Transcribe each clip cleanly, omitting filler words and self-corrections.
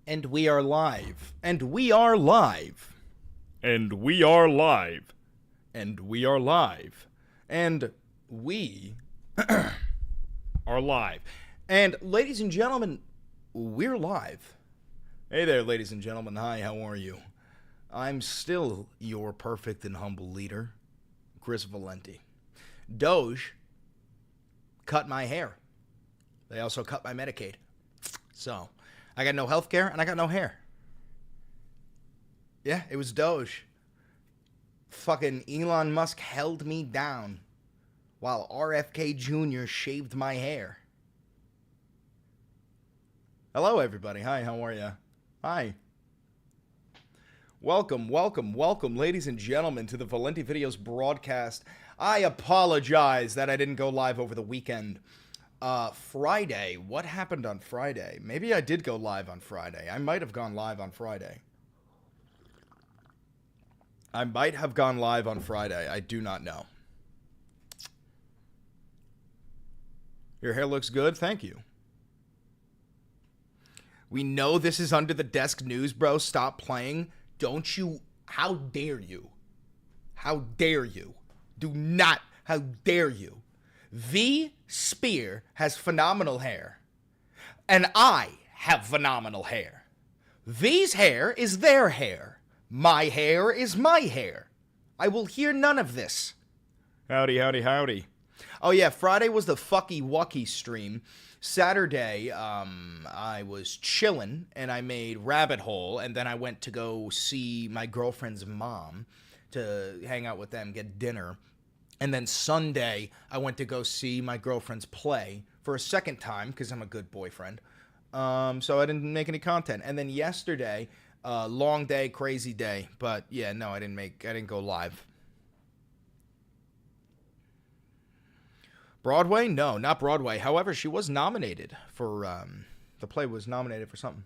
And we are live. And we are live. And we are live. And we are live. And we are live. And ladies and gentlemen, we're live. Hey there, ladies and gentlemen. Hi, how are you? I'm still your perfect and humble leader, Chris Valenti. DOGE cut my hair. They also cut my Medicaid. So, I got no health care and I got no hair. Yeah, it was DOGE. Fucking Elon Musk held me down while RFK Jr. shaved my hair. Hello, everybody. Hi, how are you? Hi. Welcome, ladies and gentlemen, to the Valenti Videos broadcast. I apologize that I didn't go live over the weekend. Friday. What happened on Friday? Maybe I did go live on Friday. I might have gone live on Friday. I do not know. Your hair looks good. Thank you. We know this is under the desk news, bro. Stop playing. Don't you? How dare you? How dare you? Do not. How dare you? V. Spear has phenomenal hair. And I have phenomenal hair. V's hair is their hair. My hair is my hair. I will hear none of this. Howdy, howdy, howdy. Oh yeah, Friday was the Fucky Wucky stream. Saturday, I was chilling and I made Rabbit Hole, and then I went to go see my girlfriend's mom to hang out with them, get dinner. And then Sunday, I went to go see my girlfriend's play for a second time because I'm a good boyfriend. So I didn't make any content. And then yesterday, long day, crazy day. But yeah, no, I didn't go live. Broadway? No, not Broadway. However, she was nominated for, the play was nominated for something.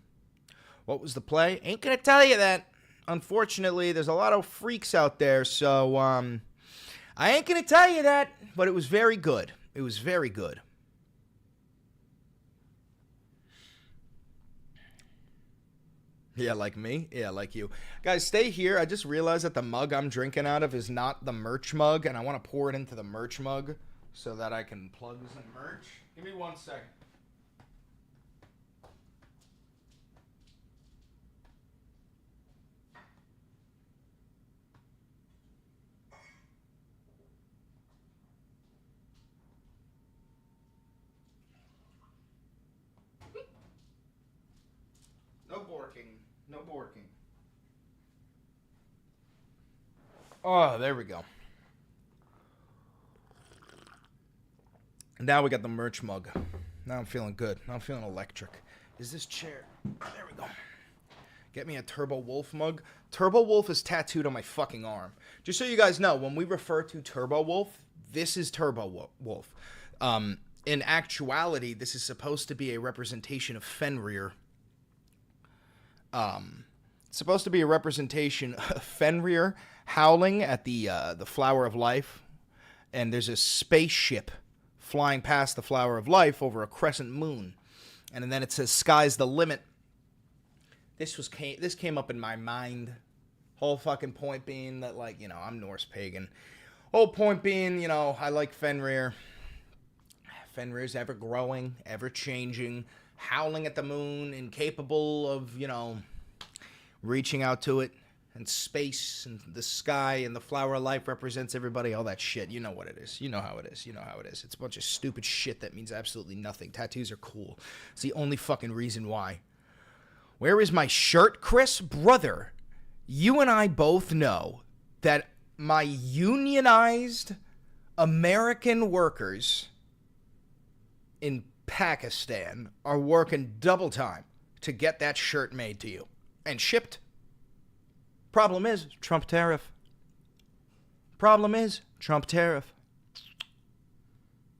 What was the play? Ain't gonna tell you that. Unfortunately, there's a lot of freaks out there, so, I ain't gonna tell you that, but it was very good. It was very good. Yeah, like me? Yeah, like you. Guys, stay here. I just realized that the mug I'm drinking out of is not the merch mug, and I want to pour it into the merch mug so that I can plug some merch. Give me 1 second. No borking. No borking. Oh, there we go. Now we got the merch mug. Now I'm feeling good. Now I'm feeling electric. Is this chair? There we go. Get me a Turbo Wolf mug. Turbo Wolf is tattooed on my fucking arm. Just so you guys know, when we refer to Turbo Wolf, this is Turbo Wolf. In actuality, this is supposed to be a representation of Fenrir. It's supposed to be a representation of Fenrir howling at the Flower of Life, and there's a spaceship flying past the Flower of Life over a crescent moon, and then it says "Sky's the limit." This came up in my mind. Whole fucking point being that, like, you know, I'm Norse pagan. Whole point being, you know, I like Fenrir. Fenrir's ever growing, ever changing, howling at the moon, incapable of, you know, reaching out to it. And space and the sky and the Flower of Life represents everybody, all that shit. You know what it is. You know how it is. You know how it is. It's a bunch of stupid shit that means absolutely nothing. Tattoos are cool. It's the only fucking reason why. Where is my shirt, Chris? Brother, you and I both know that my unionized American workers in Pakistan are working double time to get that shirt made to you and shipped. Problem is, Trump tariff. Problem is, Trump tariff.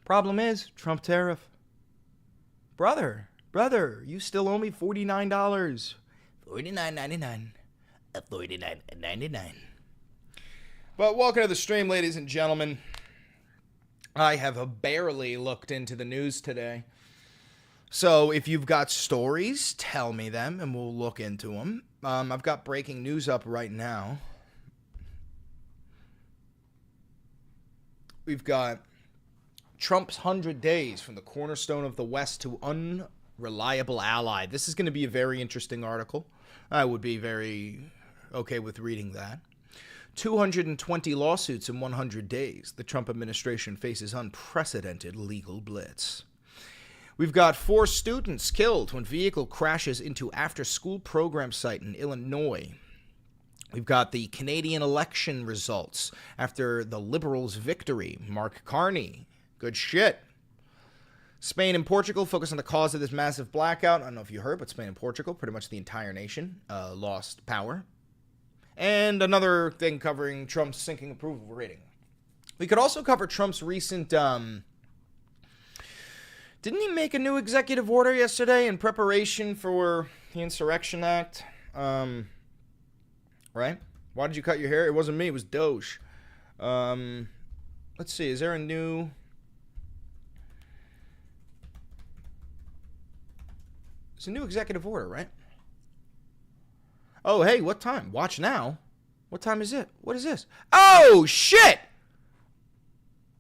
Problem is, Trump tariff. Brother, you still owe me $49. $49.99. $49.99. But welcome to the stream, ladies and gentlemen. I have barely looked into the news today. So if you've got stories, tell me them and we'll look into them. I've got breaking news up right now. We've got Trump's 100 days from the cornerstone of the West to unreliable ally. This is going to be a very interesting article. I would be very okay with reading that. 220 lawsuits in 100 days. The Trump administration faces unprecedented legal blitz. We've got 4 students killed when vehicle crashes into after-school program site in Illinois. We've got the Canadian election results after the Liberals' victory. Mark Carney. Good shit. Spain and Portugal focus on the cause of this massive blackout. I don't know if you heard, but Spain and Portugal, pretty much the entire nation, lost power. And another thing covering Trump's sinking approval rating. We could also cover Trump's recent... didn't he make a new executive order yesterday in preparation for the Insurrection Act? Right? Why did you cut your hair? It wasn't me. It was DOGE. Let's see. Is there a new... It's a new executive order, right? Oh, hey, what time? Watch now. What time is it? What is this? Oh, shit!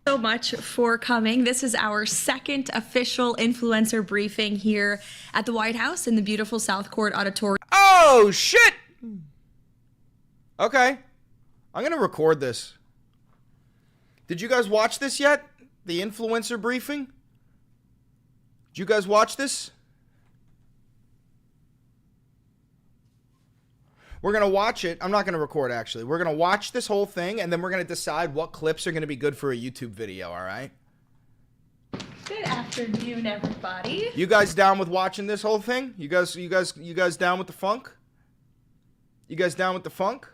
So much for coming. This is our second official influencer briefing here at the White House in the beautiful South Court Auditorium. Oh, shit! Okay. I'm going to record this. Did you guys watch this yet? The influencer briefing? Did you guys watch this? We're going to watch it. I'm not going to record, actually. We're going to watch this whole thing, and then we're going to decide what clips are going to be good for a YouTube video, all right? Good afternoon, everybody. You guys down with watching this whole thing? You guys down with the funk? You guys down with the funk?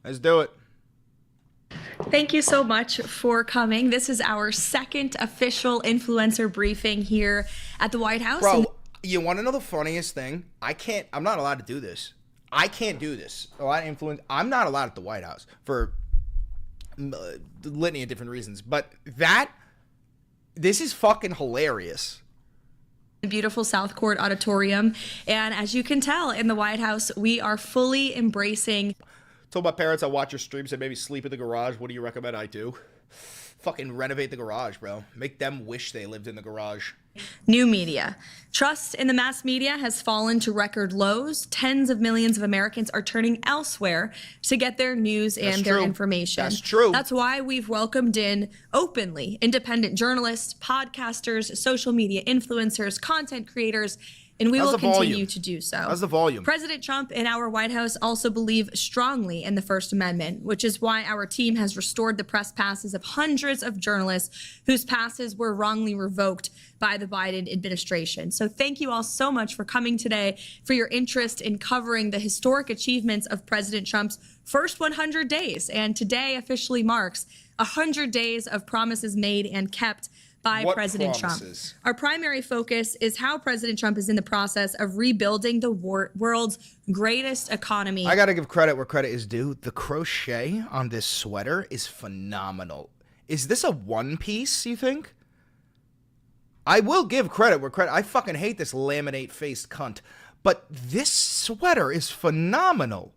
Let's do it. Thank you so much for coming. This is our second official influencer briefing here at the White House. Bro, you want to know the funniest thing? I'm not allowed to do this. I can't do this. I'm not allowed at the White House for a litany of different reasons. But this is fucking hilarious. The beautiful South Court Auditorium. And as you can tell, in the White House, we are fully embracing... Told my parents I watch your streams and maybe sleep in the garage. What do you recommend I do? Fucking renovate the garage, bro. Make them wish they lived in the garage. New media. Trust in the mass media has fallen to record lows. Tens of millions of Americans are turning elsewhere to get their news and their information. That's true. That's why we've welcomed in openly independent journalists, podcasters, social media influencers, content creators, and we will continue to do so. How's the volume? President Trump and our White House also believe strongly in the First Amendment, which is why our team has restored the press passes of hundreds of journalists whose passes were wrongly revoked by the Biden administration. So thank you all so much for coming today, for your interest in covering the historic achievements of President Trump's first 100 days. And today officially marks 100 days of promises made and kept by President Trump. Our primary focus is how President Trump is in the process of rebuilding the world's greatest economy. I got to give credit where credit is due. The crochet on this sweater is phenomenal. Is this a one piece, you think? I will give credit where credit. I fucking hate this laminate-faced cunt. But this sweater is phenomenal.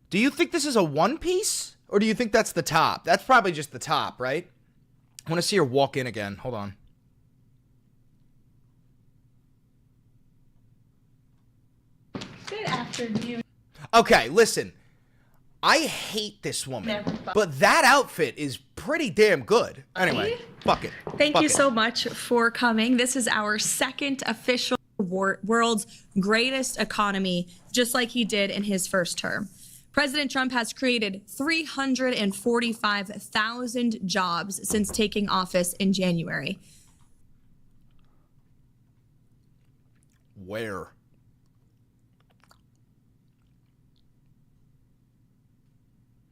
Do you think this is a one piece? Or do you think that's the top? That's probably just the top, right? I want to see her walk in again. Hold on. Good afternoon. Okay, listen. I hate this woman, but that outfit is pretty damn good. Anyway, fuck it. Thank you so much for coming. This is our second official world's greatest economy, just like he did in his first term. President Trump has created 345,000 jobs since taking office in January. Where?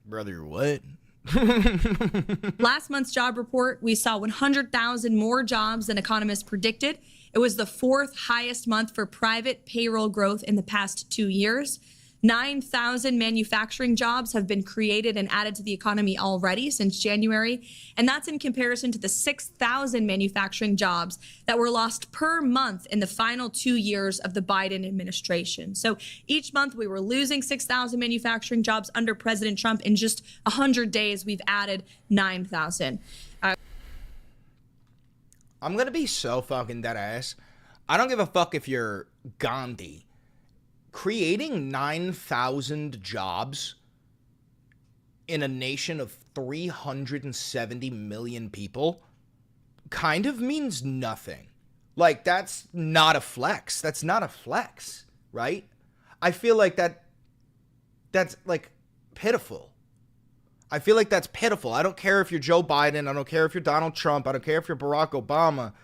Brother, what? Last month's job report, we saw 100,000 more jobs than economists predicted. It was the fourth highest month for private payroll growth in the past 2 years. 9,000 manufacturing jobs have been created and added to the economy already since January, and that's in comparison to the 6,000 manufacturing jobs that were lost per month in the final 2 years of the Biden administration. So each month we were losing 6,000 manufacturing jobs under President Trump. In just 100 days, we've added 9,000. I'm going to be so fucking dead ass. I don't give a fuck if you're Gandhi. Creating 9,000 jobs in a nation of 370 million people kind of means nothing. Like, that's not a flex. That's not a flex, right? I feel like that's like pitiful. I feel like that's pitiful. I don't care if you're Joe Biden. I don't care if you're Donald Trump. I don't care if you're Barack Obama.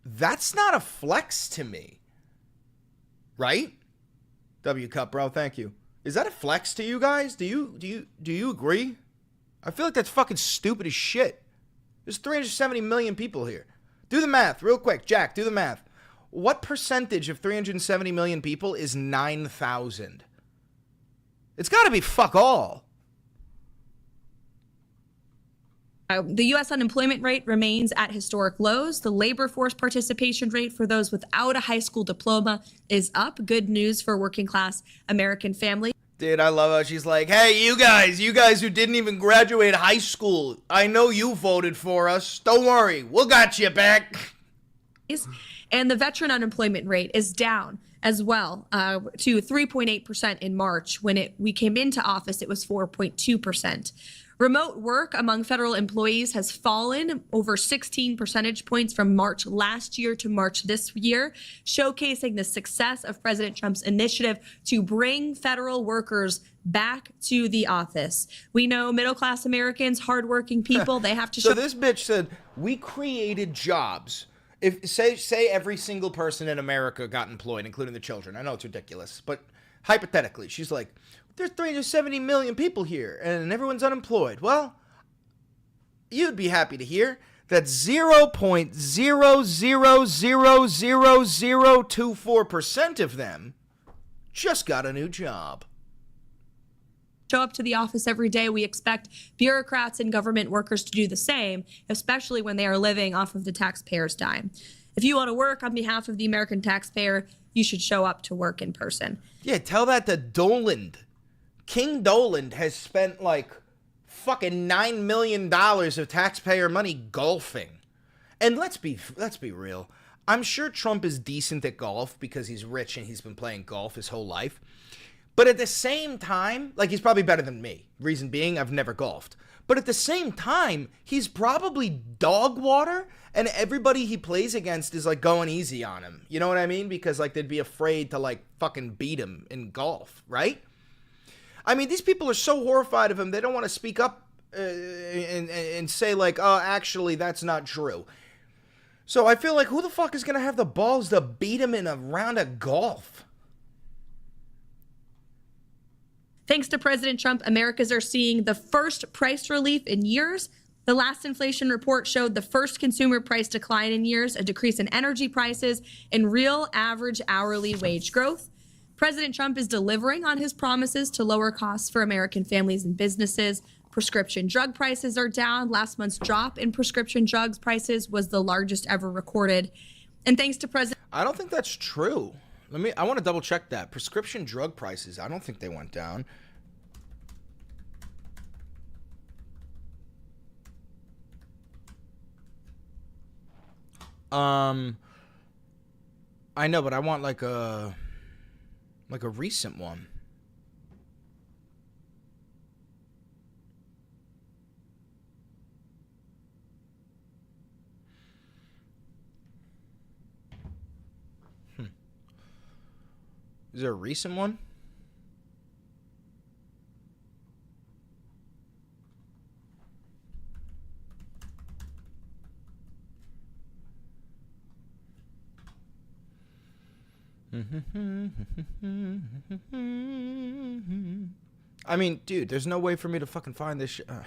That's not a flex to me, right? W Cup, bro, thank you. Is that a flex to you guys? Do you agree? I feel like that's fucking stupid as shit. There's 370 million people here. Do the math real quick. Jack, do the math. What percentage of 370 million people is 9,000? It's got to be fuck all. The U.S. unemployment rate remains at historic lows. The labor force participation rate for those without a high school diploma is up. Good news for working class American families. Dude, I love how she's like, hey, you guys who didn't even graduate high school, I know you voted for us. Don't worry, we'll got you back. And the veteran unemployment rate is down as well to 3.8% in March. When we came into office, it was 4.2%. Remote work among federal employees has fallen over 16 percentage points from March last year to March this year, showcasing the success of President Trump's initiative to bring federal workers back to the office. We know middle-class Americans, hardworking people, they have to So this bitch said, we created jobs. If say every single person in America got employed, including the children. I know it's ridiculous, but hypothetically, she's like, there's 370 million people here, and everyone's unemployed. Well, you'd be happy to hear that 0.0000024% of them just got a new job. Show up to the office every day. We expect bureaucrats and government workers to do the same, especially when they are living off of the taxpayer's dime. If you want to work on behalf of the American taxpayer, you should show up to work in person. Yeah, tell that to Doland. King Doland has spent like fucking $9 million of taxpayer money golfing. And let's be real. I'm sure Trump is decent at golf because he's rich and he's been playing golf his whole life. But at the same time, like, he's probably better than me. Reason being, I've never golfed. But at the same time, he's probably dog water, and everybody he plays against is like going easy on him. You know what I mean? Because like they'd be afraid to like fucking beat him in golf, right? I mean, these people are so horrified of him, they don't want to speak up and say like, oh, actually, that's not true. So I feel like, who the fuck is going to have the balls to beat him in a round of golf? Thanks to President Trump, Americans are seeing the first price relief in years. The last inflation report showed the first consumer price decline in years, a decrease in energy prices, and real average hourly wage growth. President Trump is delivering on his promises to lower costs for American families and businesses. Prescription drug prices are down. Last month's drop in prescription drugs prices was the largest ever recorded. And thanks to President... I don't think that's true. I want to double check that. Prescription drug prices, I don't think they went down. I know, but I want like a recent one. Is there a recent one? I mean, dude, there's no way for me to fucking find this shit. I'm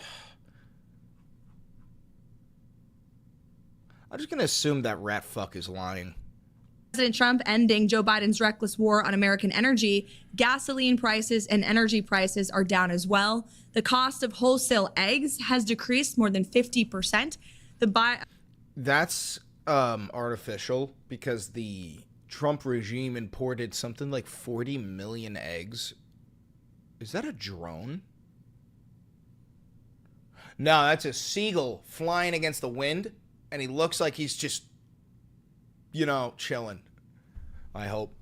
just gonna assume that rat fuck is lying. President Trump ending Joe Biden's reckless war on American energy, gasoline prices and energy prices are down as well. The cost of wholesale eggs has decreased more than 50%. That's artificial because the Trump regime imported something like 40 million eggs. Is that a drone? No, that's a seagull flying against the wind, and he looks like he's just, chilling. I hope.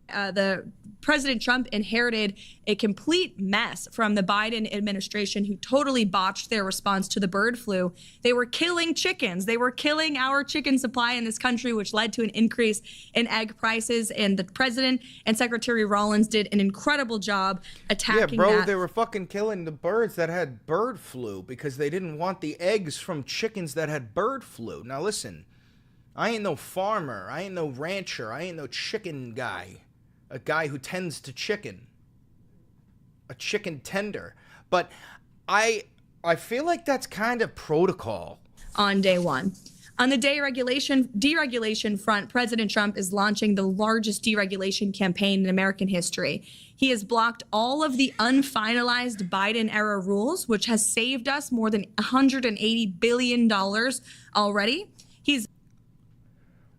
The President Trump inherited a complete mess from the Biden administration, who totally botched their response to the bird flu. They were killing chickens. They were killing our chicken supply in this country, which led to an increase in egg prices. And the president and Secretary Rollins did an incredible job attacking that. Yeah, bro, they were fucking killing the birds that had bird flu because they didn't want the eggs from chickens that had bird flu. Now listen, I ain't no farmer. I ain't no rancher. I ain't no chicken guy. A guy who tends to chicken. A chicken tender. But I feel like that's kind of protocol. On day one. On the deregulation front, President Trump is launching the largest deregulation campaign in American history. He has blocked all of the unfinalized Biden-era rules, which has saved us more than $180 billion already.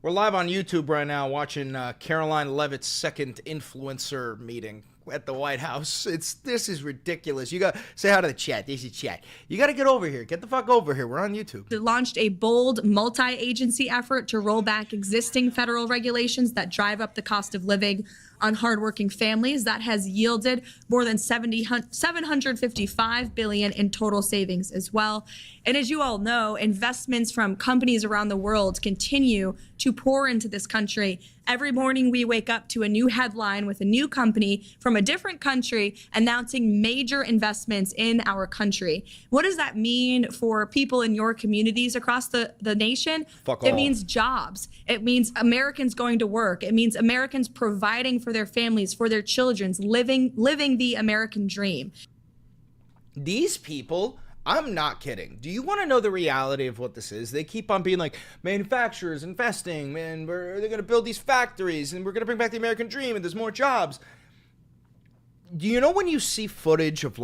We're live on YouTube right now watching Caroline Levitt's second influencer meeting at the White House. This is ridiculous. You got say hi to the chat. This is chat. You got to get over here. Get the fuck over here. We're on YouTube. It launched a bold multi-agency effort to roll back existing federal regulations that drive up the cost of living on hardworking families. That has yielded more than $755 billion in total savings as well. And as you all know, investments from companies around the world continue to pour into this country. Every morning we wake up to a new headline with a new company from a different country announcing major investments in our country. What does that mean for people in your communities across the nation? Fuck it all. means jobs. It means Americans going to work. It means Americans providing for their families, for their children, living the American dream. These people, I'm not kidding. Do you want to know the reality of what this is? They keep on being like, manufacturers investing, man, they're going to build these factories and we're going to bring back the American dream and there's more jobs. Do you know when you see footage of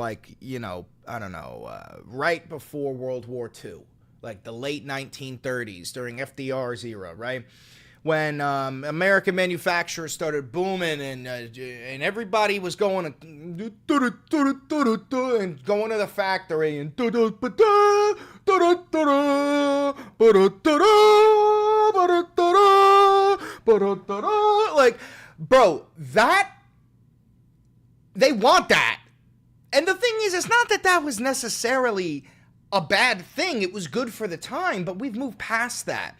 right before World War II, like the late 1930s during FDR's era, right? When American manufacturers started booming and everybody was going and going to the factory and like, bro, that they want that. And the thing is, it's not that was necessarily a bad thing. It was good for the time, but we've moved past that.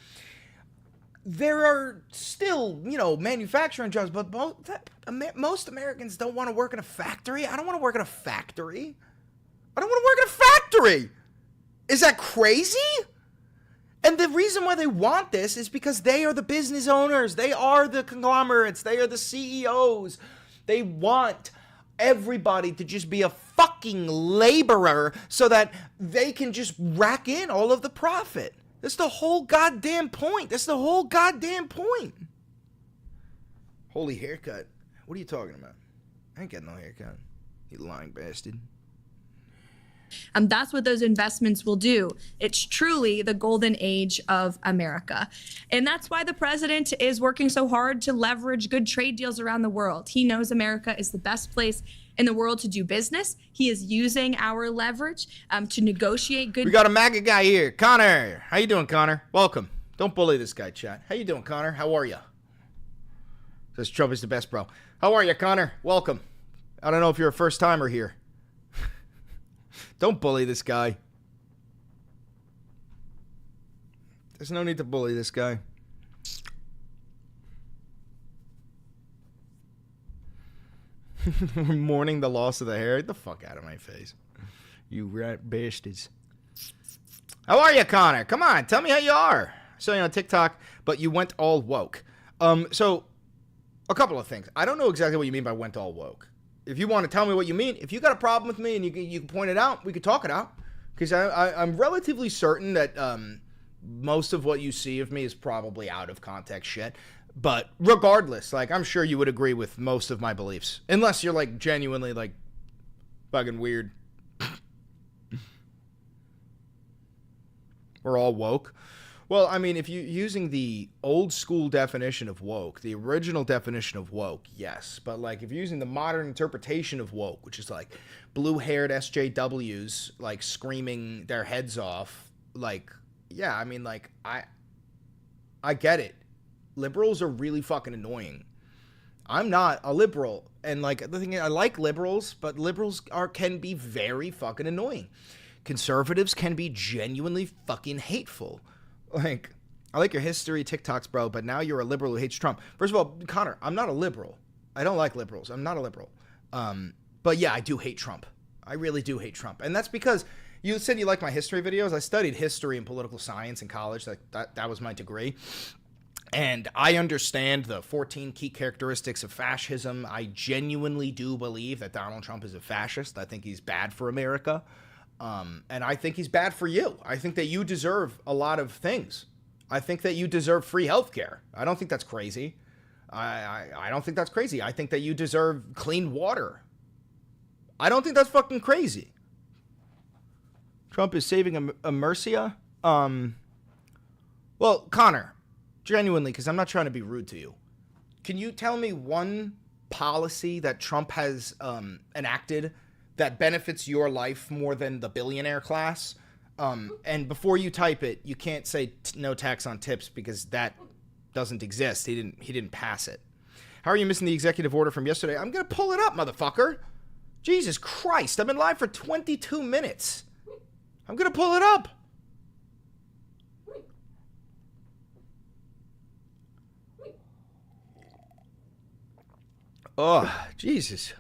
There are still, manufacturing jobs, but most Americans don't want to work in a factory. I don't want to work in a factory. I don't want to work in a factory. Is that crazy? And the reason why they want this is because they are the business owners. They are the conglomerates. They are the CEOs. They want everybody to just be a fucking laborer so that they can just rack in all of the profit. That's the whole goddamn point. Holy haircut. What are you talking about? I ain't got no haircut. You lying bastard. That's what those investments will do. It's truly the golden age of America. And that's why the president is working so hard to leverage good trade deals around the world. He knows America is the best place in the world to do business. He is using our leverage to negotiate good. We got a MAGA guy here. Connor. How you doing, Connor? Welcome. Don't bully this guy, chat. How you doing, Connor? How are you? Says Trump is the best, bro. How are you, Connor? Welcome. I don't know if you're a first timer here. Don't bully this guy. There's no need to bully this guy. Mourning the loss of the hair. Get the fuck out of my face. You rat bastards. How are you, Connor? Come on, tell me how you are. I saw you on TikTok, but you went all woke. So, a couple of things. I don't know exactly what you mean by went all woke. If you want to tell me what you mean, if you got a problem with me and you can point it out, we could talk it out. Because I'm relatively certain that most of what you see of me is probably out of context shit. But regardless, like, I'm sure you would agree with most of my beliefs. Unless you're, like, genuinely, like, fucking weird. We're all woke. Well, I mean, if you're using the old school definition of woke, the original definition of woke, yes. But, like, if you're using the modern interpretation of woke, which is, like, blue-haired SJWs, like, screaming their heads off, like, yeah, I mean, like, I get it. Liberals are really fucking annoying. I'm not a liberal. And, like, the thing is, I like liberals, but liberals can be very fucking annoying. Conservatives can be genuinely fucking hateful. Like, I like your history TikToks, bro, but now you're a liberal who hates Trump. First of all, Connor, I'm not a liberal. I don't like liberals. I'm not a liberal. But yeah, I do hate Trump. I really do hate Trump. And that's because you said you like my history videos. I studied history and political science in college. That was my degree. And I understand the 14 key characteristics of fascism. I genuinely do believe that Donald Trump is a fascist. I think he's bad for America. And I think he's bad for you. I think that you deserve a lot of things. I think that you deserve free healthcare. I don't think that's crazy. I don't think that's crazy. I think that you deserve clean water. I don't think that's fucking crazy. Trump is saving Mercia. Well, Connor, genuinely, because I'm not trying to be rude to you. Can you tell me one policy that Trump has enacted that benefits your life more than the billionaire class? And before you type it, you can't say no tax on tips because that doesn't exist. He didn't pass it. How are you missing the executive order from yesterday? I'm gonna pull it up, motherfucker. Jesus Christ, I've been live for 22 minutes. I'm gonna pull it up. Oh, Jesus.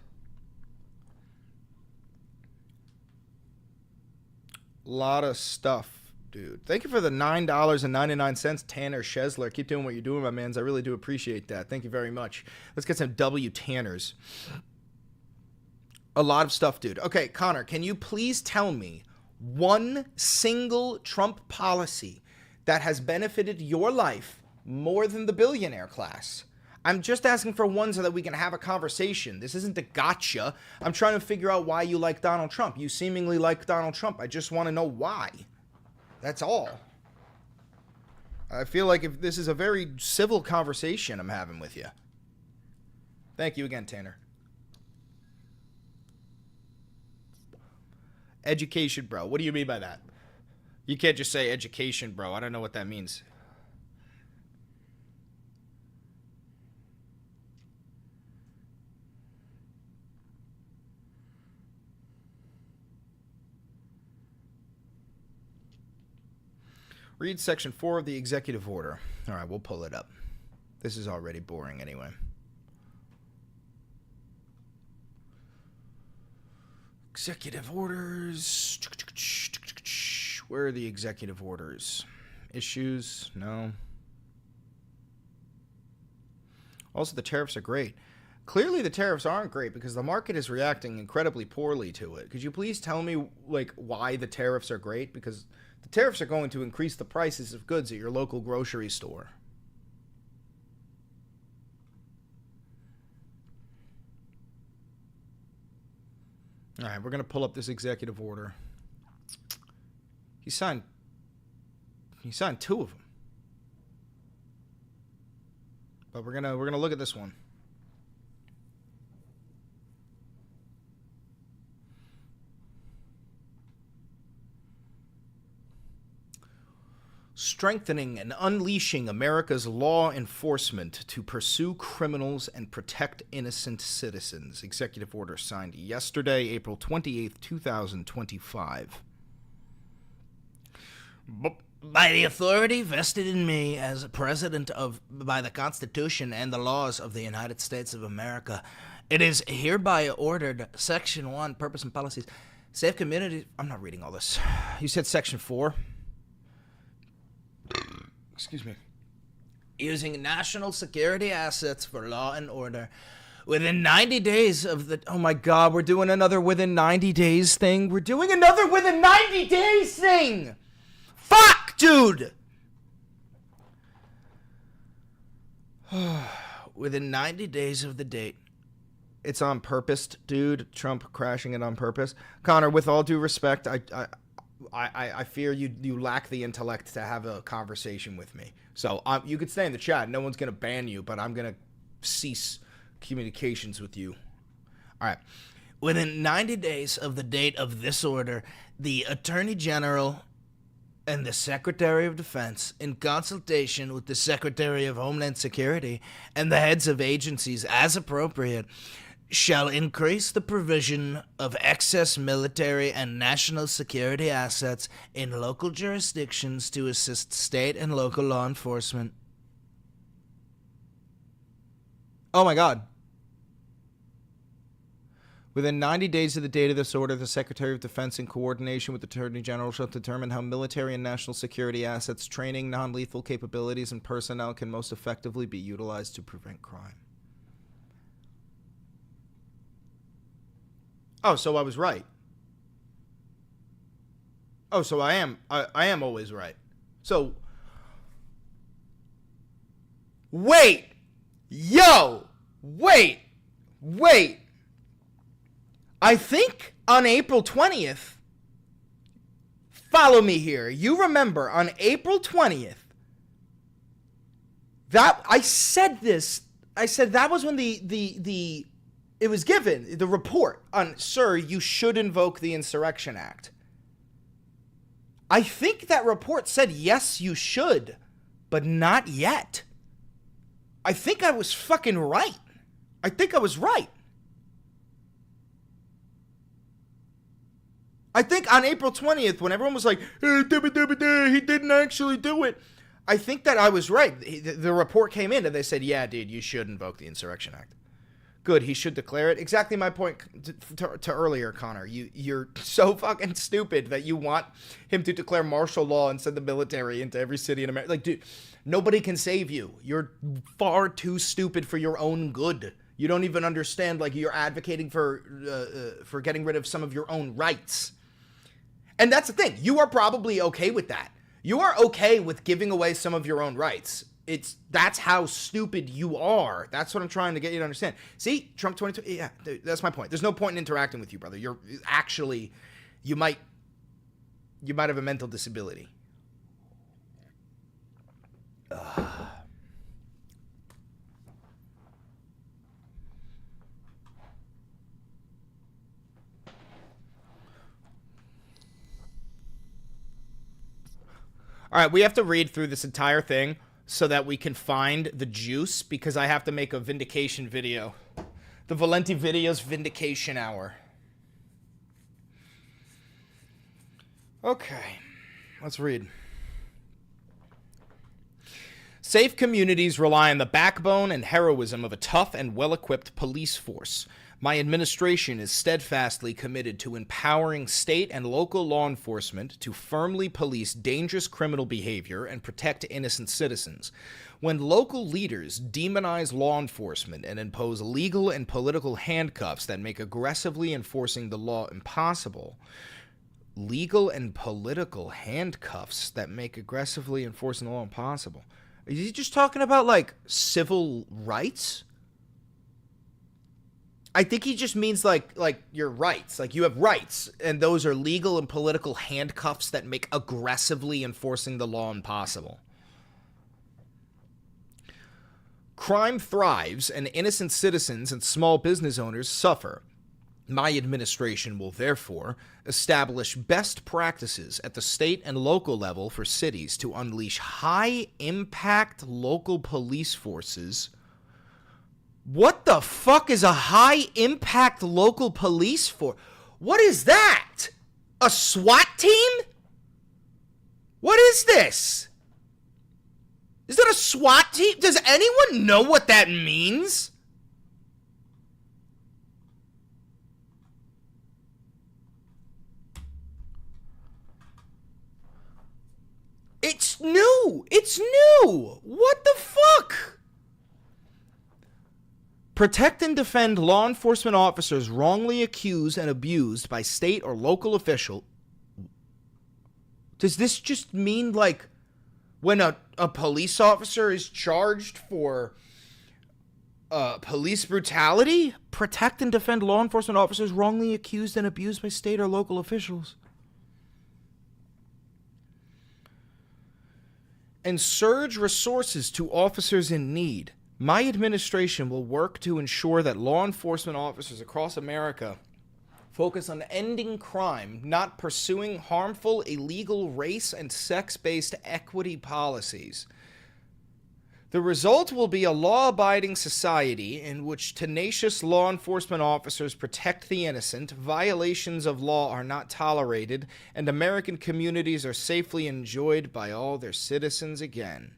Lot of stuff, dude. Thank you for the $9.99, Tanner Shesler. Keep doing what you're doing, my mans. I really do appreciate that. Thank you very much. Let's get some W Tanners. A lot of stuff, dude. Okay, Connor, can you please tell me one single Trump policy that has benefited your life more than the billionaire class? I'm just asking for one so that we can have a conversation. This isn't a gotcha. I'm trying to figure out why you like Donald Trump. You seemingly like Donald Trump. I just want to know why. That's all. I feel like if this is a very civil conversation I'm having with you. Thank you again, Tanner. Education, bro. What do you mean by that? You can't just say education, bro. I don't know what that means. Read section 4 of the executive order. All right, we'll pull it up. This is already boring anyway. Executive orders. Where are the executive orders? Issues? No. Also, the tariffs are great. Clearly, the tariffs aren't great because the market is reacting incredibly poorly to it. Could you please tell me, like, why the tariffs are great? Because the tariffs are going to increase the prices of goods at your local grocery store. All right, we're going to pull up this executive order. He signed 2 of them. But we're going to look at this one. Strengthening and unleashing America's law enforcement to pursue criminals and protect innocent citizens. Executive order signed yesterday, April 28th, 2025. By the authority vested in me as President by the Constitution and the laws of the United States of America, it is hereby ordered, Section 1, Purpose and Policies, Safe Communities. I'm not reading all this. You said Section 4? Excuse me. Using national security assets for law and order within 90 days of the... Oh my God, we're doing another within 90 days thing. We're doing another within 90 days thing. Fuck, dude. Within 90 days of the date. It's on purpose, dude. Trump crashing it on purpose. Connor, with all due respect, I fear you lack the intellect to have a conversation with me. So you could stay in the chat. No one's going to ban you, but I'm going to cease communications with you. All right. Within 90 days of the date of this order, the Attorney General and the Secretary of Defense, in consultation with the Secretary of Homeland Security and the heads of agencies as appropriate, shall increase the provision of excess military and national security assets in local jurisdictions to assist state and local law enforcement. Oh my God. Within 90 days of the date of this order, the Secretary of Defense, in coordination with the Attorney General, shall determine how military and national security assets, training, non-lethal capabilities, and personnel can most effectively be utilized to prevent crime. Oh, so I was right. Oh, so I am always right. So, wait. I think on April 20th, follow me here. You remember on April 20th, that I said that was when it was given, the report on, sir, you should invoke the Insurrection Act. I think that report said, yes, you should, but not yet. I think I was fucking right. I think I was right. I think on April 20th, when everyone was like, he didn't actually do it, I think that I was right. The report came in and they said, yeah, dude, you should invoke the Insurrection Act. Good, he should declare it. Exactly my point to earlier, Connor. You're so fucking stupid that you want him to declare martial law and send the military into every city in America. Like, dude, nobody can save you. You're far too stupid for your own good. You don't even understand, like, you're advocating for getting rid of some of your own rights. And that's the thing. You are probably okay with that. You are okay with giving away some of your own rights. That's how stupid you are. That's what I'm trying to get you to understand. See, Trump 2020. Yeah, that's my point. There's no point in interacting with you, brother. You're actually, you might have a mental disability. All right, we have to read through this entire thing so that we can find the juice, because I have to make a vindication video. The Valenti Videos Vindication Hour. Okay, let's read. Safe communities rely on the backbone and heroism of a tough and well-equipped police force. My administration is steadfastly committed to empowering state and local law enforcement to firmly police dangerous criminal behavior and protect innocent citizens. When local leaders demonize law enforcement and impose legal and political handcuffs that make aggressively enforcing the law impossible, legal and political handcuffs that make aggressively enforcing the law impossible. Is he just talking about, like, civil rights? I think he just means like your rights. Like, you have rights, and those are legal and political handcuffs that make aggressively enforcing the law impossible. Crime thrives, and innocent citizens and small business owners suffer. My administration will therefore establish best practices at the state and local level for cities to unleash high-impact local police forces. What the fuck is a high-impact local police force? What is that? A SWAT team? What is this? Is that a SWAT team? Does anyone know what that means? It's new. It's new. What the fuck? Protect and defend law enforcement officers wrongly accused and abused by state or local official. Does this just mean, like, when a police officer is charged for Police brutality? Protect and defend law enforcement officers wrongly accused and abused by state or local officials. And surge resources to officers in need. My administration will work to ensure that law enforcement officers across America focus on ending crime, not pursuing harmful, illegal race and sex-based equity policies. The result will be a law-abiding society in which tenacious law enforcement officers protect the innocent, violations of law are not tolerated, and American communities are safely enjoyed by all their citizens again.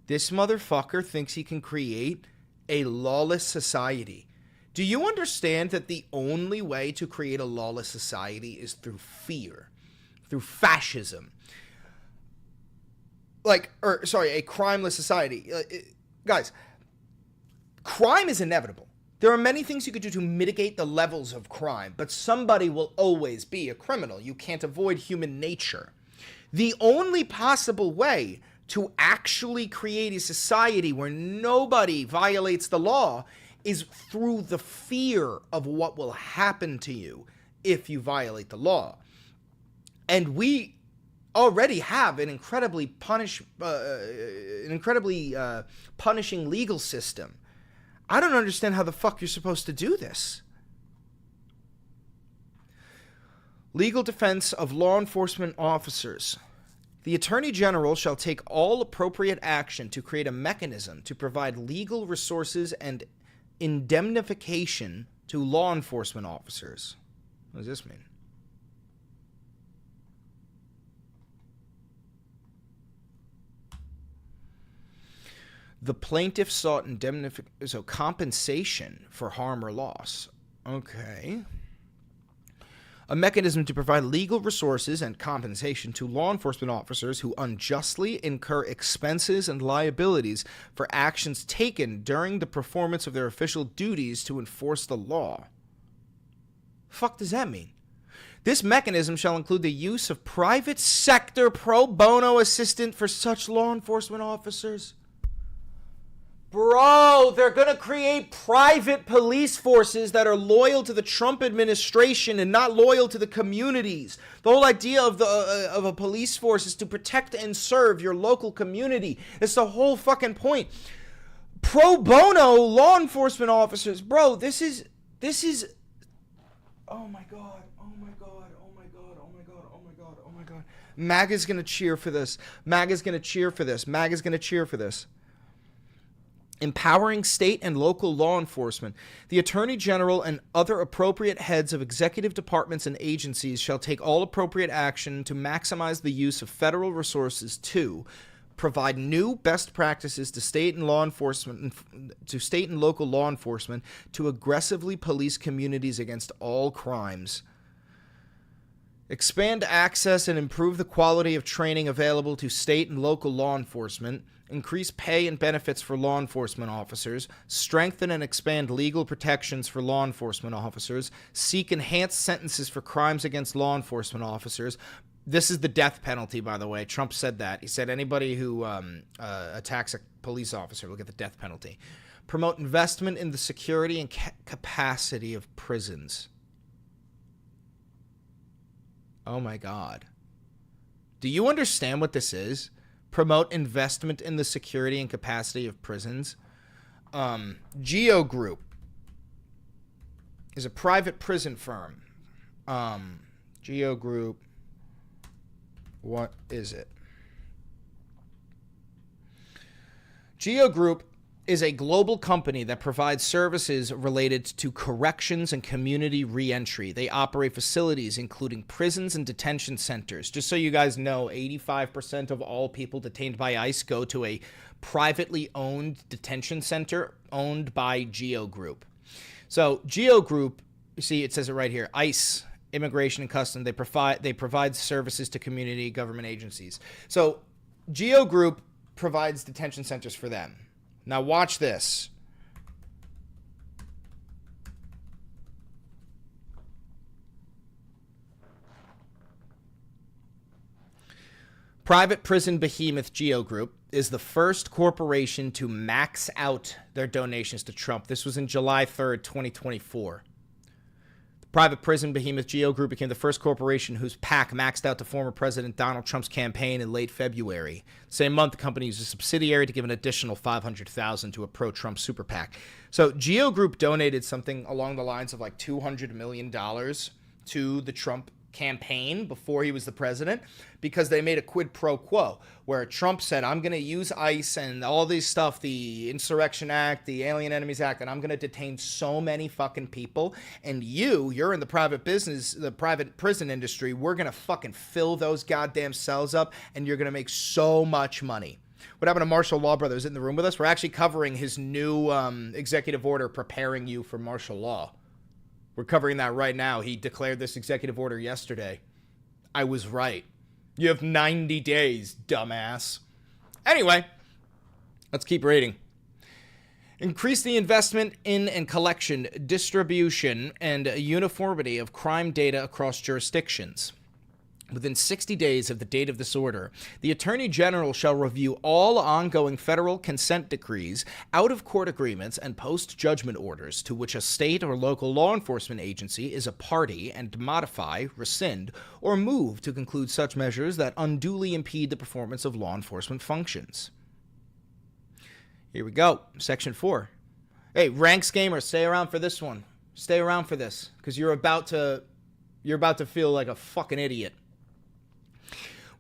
This motherfucker thinks he can create a lawless society. Do you understand that the only way to create a lawless society is through fear, through fascism? A crimeless society. Guys, crime is inevitable. There are many things you could do to mitigate the levels of crime, but somebody will always be a criminal. You can't avoid human nature. The only possible way to actually create a society where nobody violates the law is through the fear of what will happen to you if you violate the law. And we already have an incredibly punishing legal system. I don't understand how the fuck you're supposed to do this. Legal defense of law enforcement officers. The Attorney General shall take all appropriate action to create a mechanism to provide legal resources and indemnification to law enforcement officers. What does this mean? The plaintiff sought compensation for harm or loss. Okay. A mechanism to provide legal resources and compensation to law enforcement officers who unjustly incur expenses and liabilities for actions taken during the performance of their official duties to enforce the law. Fuck does that mean? This mechanism shall include the use of private sector pro bono assistance for such law enforcement officers. Bro, they're going to create private police forces that are loyal to the Trump administration and not loyal to the communities. The whole idea of a police force is to protect and serve your local community. It's the whole fucking point. Pro bono law enforcement officers. Bro, this is oh my god. Oh my god. Oh my god. Oh my god. Oh my god. Oh my god. MAGA's going to cheer for this. MAGA's going to cheer for this. MAGA's going to cheer for this. Empowering state and local law enforcement. The Attorney General and other appropriate heads of executive departments and agencies shall take all appropriate action to maximize the use of federal resources to provide new best practices to state and local law enforcement to aggressively police communities against all crimes. Expand access and improve the quality of training available to state and local law enforcement. Increase pay and benefits for law enforcement officers, strengthen and expand legal protections for law enforcement officers, seek enhanced sentences for crimes against law enforcement officers. This is the death penalty, by the way. Trump said that. He said anybody who attacks a police officer will get the death penalty. Promote investment in the security and capacity of prisons. Oh my God. Do you understand what this is? Promote investment in the security and capacity of prisons. Geo Group is a private prison firm. Geo Group, what is it? Geo Group is a global company that provides services related to corrections and community reentry. They operate facilities including prisons and detention centers. Just so you guys know, 85% of all people detained by ICE go to a privately owned detention center owned by Geo Group. So Geo Group, you see it says it right here, ICE, Immigration and Customs, they provide services to community government agencies. So Geo Group provides detention centers for them. Now watch this. Private prison behemoth Geo Group is the first corporation to max out their donations to Trump. This was in July 3rd, 2024. The private prison behemoth Geo Group became the first corporation whose PAC maxed out to former President Donald Trump's campaign in late February. Same month, the company used a subsidiary to give an additional $500,000 to a pro-Trump super PAC. So Geo Group donated something along the lines of like $200 million to the Trump campaign before he was the president, because they made a quid pro quo where Trump said, I'm going to use ICE and all this stuff, the Insurrection Act, the Alien Enemies Act, and I'm going to detain so many fucking people. And you're in the private business, the private prison industry. We're going to fucking fill those goddamn cells up, and you're going to make so much money. What happened to martial law, brother? Is in the room with us? We're actually covering his new executive order preparing you for martial law. We're covering that right now. He declared this executive order yesterday. I was right. You have 90 days, dumbass. Anyway, let's keep reading. Increase the investment in and collection, distribution, and uniformity of crime data across jurisdictions. Within 60 days of the date of this order, the Attorney General shall review all ongoing federal consent decrees, out-of-court agreements, and post-judgment orders to which a state or local law enforcement agency is a party and modify, rescind, or move to conclude such measures that unduly impede the performance of law enforcement functions. Here we go. Section 4. Hey, Ranks Gamer, stay around for this one. Stay around for this, because you're about to feel like a fucking idiot.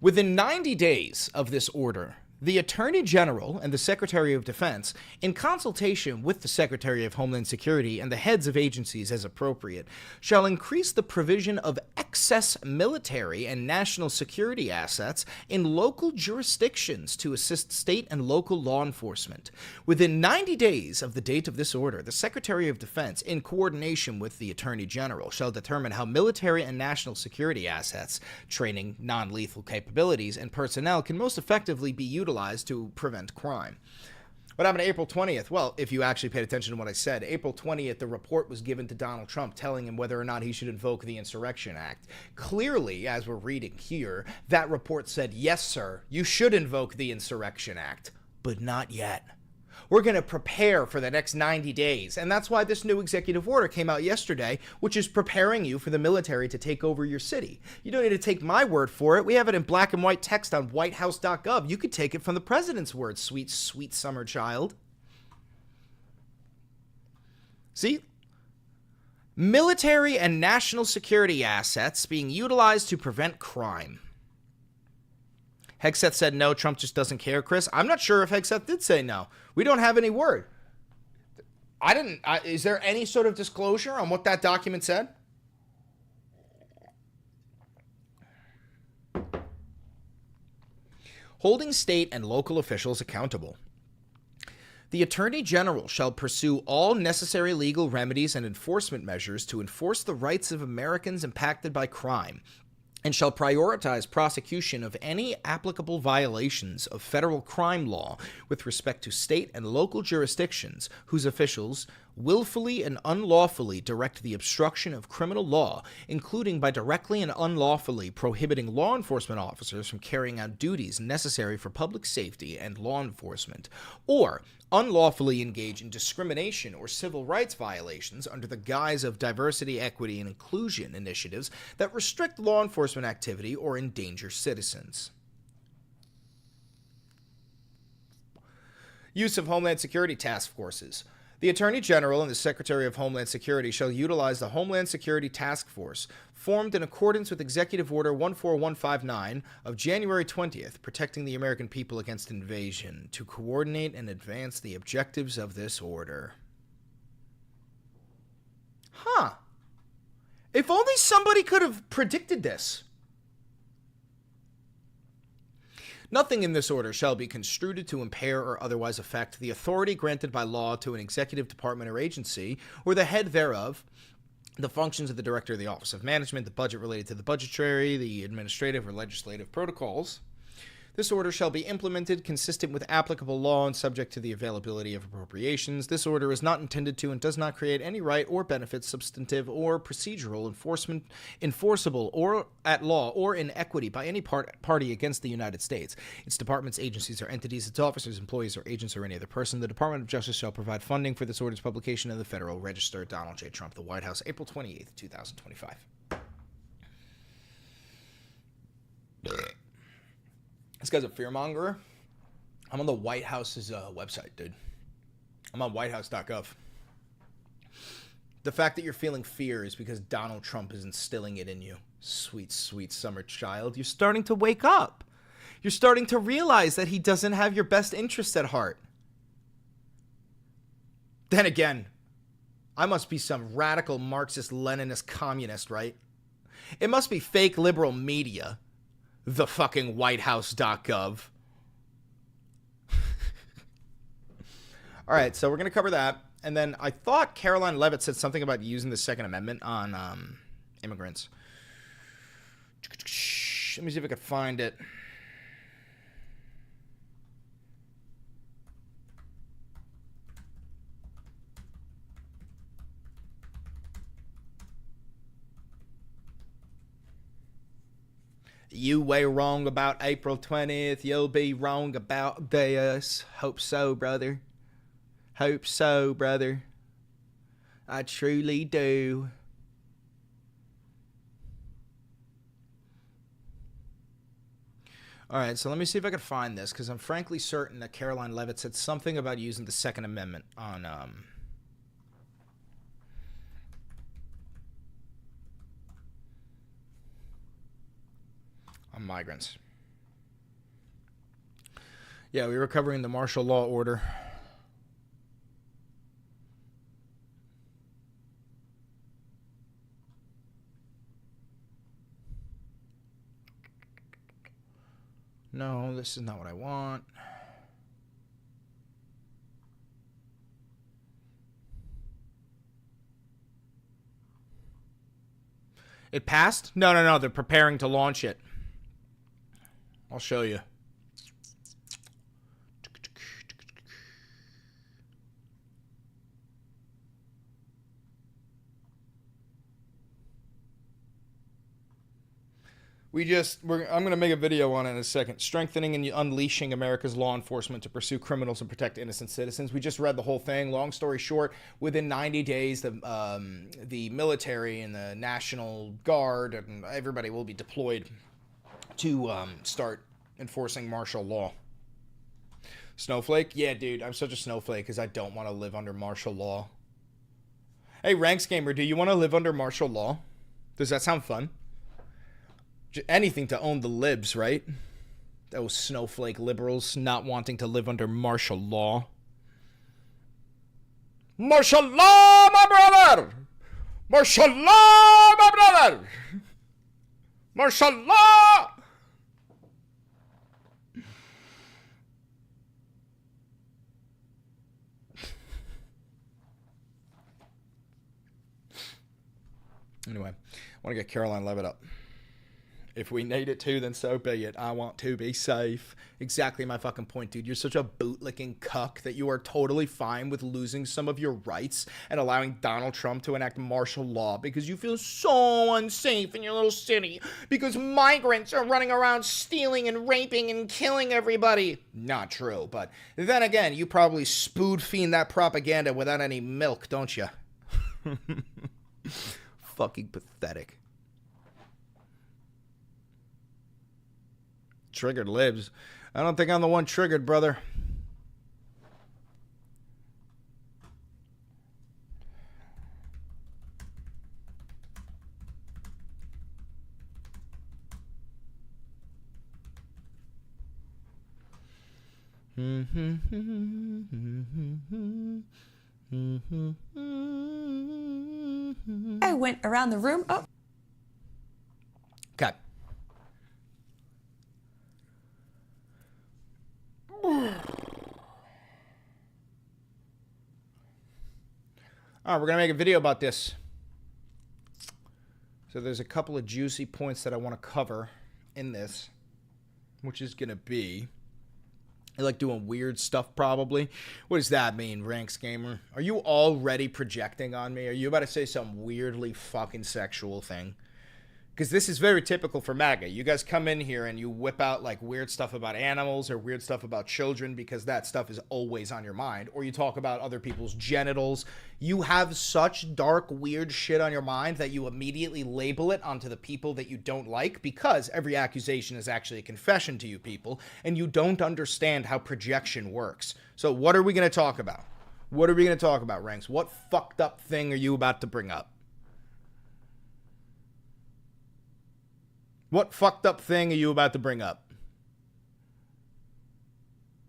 Within 90 days of this order, the Attorney General and the Secretary of Defense, in consultation with the Secretary of Homeland Security and the heads of agencies as appropriate, shall increase the provision of excess military and national security assets in local jurisdictions to assist state and local law enforcement. Within 90 days of the date of this order, the Secretary of Defense, in coordination with the Attorney General, shall determine how military and national security assets, training, non-lethal capabilities, and personnel can most effectively be utilized to prevent crime. What happened to April 20th? Well, if you actually paid attention to what I said, April 20th, the report was given to Donald Trump telling him whether or not he should invoke the Insurrection Act. Clearly, as we're reading here, that report said, yes, sir, you should invoke the Insurrection Act, but not yet. We're going to prepare for the next 90 days, and that's why this new executive order came out yesterday, which is preparing you for the military to take over your city. You don't need to take my word for it. We have it in black and white text on whitehouse.gov. You could take it from the president's words, sweet, sweet summer child. See? Military and national security assets being utilized to prevent crime. Hegseth said no, Trump just doesn't care, Chris. I'm not sure if Hegseth did say no. We don't have any word. Is there any sort of disclosure on what that document said? Holding state and local officials accountable. The Attorney General shall pursue all necessary legal remedies and enforcement measures to enforce the rights of Americans impacted by crime, and shall prioritize prosecution of any applicable violations of federal crime law with respect to state and local jurisdictions whose officials willfully and unlawfully direct the obstruction of criminal law, including by directly and unlawfully prohibiting law enforcement officers from carrying out duties necessary for public safety and law enforcement, or unlawfully engage in discrimination or civil rights violations under the guise of diversity, equity, and inclusion initiatives that restrict law enforcement activity or endanger citizens. Use of Homeland Security task forces. The Attorney General and the Secretary of Homeland Security shall utilize the Homeland Security Task Force, formed in accordance with Executive Order 14159 of January 20th, protecting the American people against invasion, to coordinate and advance the objectives of this order. Huh. If only somebody could have predicted this. Nothing in this order shall be construed to impair or otherwise affect the authority granted by law to an executive department or agency, or the head thereof, the functions of the director of the Office of Management, the budget related to the budgetary, the administrative or legislative protocols, This order shall be implemented consistent with applicable law and subject to the availability of appropriations. This order is not intended to and does not create any right or benefit, substantive or procedural, enforceable or at law or in equity by any party against the United States, its departments, agencies, or entities, its officers, employees, or agents, or any other person. The Department of Justice shall provide funding for this order's publication in the Federal Register. Donald J. Trump, the White House, April 28th, 2025. This guy's a fearmonger. I'm on the White House's website, dude. I'm on whitehouse.gov. The fact that you're feeling fear is because Donald Trump is instilling it in you. Sweet, sweet summer child. You're starting to wake up. You're starting to realize that he doesn't have your best interests at heart. Then again, I must be some radical Marxist-Leninist communist, right? It must be fake liberal media. The fucking whitehouse.gov. All right, so we're going to cover that. And then I thought Caroline Leavitt said something about using the Second Amendment on immigrants. Let me see if I can find it. You were wrong about April 20th. You'll be wrong about this. Hope so, brother. Hope so, brother. I truly do. All right, so let me see if I can find this, because I'm frankly certain that Caroline Leavitt said something about using the Second Amendment on migrants. Yeah, we were covering the martial law order. No, this is not what I want. It passed? No. They're preparing to launch it. I'll show you. I'm going to make a video on it in a second. Strengthening and unleashing America's law enforcement to pursue criminals and protect innocent citizens. We just read the whole thing. Long story short, within 90 days, the military and the National Guard and everybody will be deployed to start enforcing martial law. Snowflake? Yeah, dude, I'm such a snowflake because I don't want to live under martial law. Hey, Ranks Gamer, do you want to live under martial law? Does that sound fun? Anything to own the libs, right? Those snowflake liberals not wanting to live under martial law. Martial law, my brother! Martial law, my brother! Martial law! Anyway, I want to get Caroline Leavitt up. If we need it to, then so be it. I want to be safe. Exactly my fucking point, dude. You're such a bootlicking cuck that you are totally fine with losing some of your rights and allowing Donald Trump to enact martial law because you feel so unsafe in your little city because migrants are running around stealing and raping and killing everybody. Not true, but then again, you probably spoon-feed that propaganda without any milk, don't you? Fucking pathetic. Triggered libs. I don't think I'm the one triggered, brother. I went around the room. Oh. Okay. All right, we're going to make a video about this. So there's a couple of juicy points that I want to cover in this. which is going to be, you like doing weird stuff probably. What does that mean, Ranks Gamer? Are you already projecting on me? Are you about to say some weirdly fucking sexual thing? Because this is very typical for MAGA. You guys come in here and you whip out like weird stuff about animals or weird stuff about children because that stuff is always on your mind. Or you talk about other people's genitals. You have such dark, weird shit on your mind that you immediately label it onto the people that you don't like because every accusation is actually a confession to you people and you don't understand how projection works. So what are we going to talk about? What are we going to talk about, Ranks? What fucked up thing are you about to bring up? What fucked up thing are you about to bring up?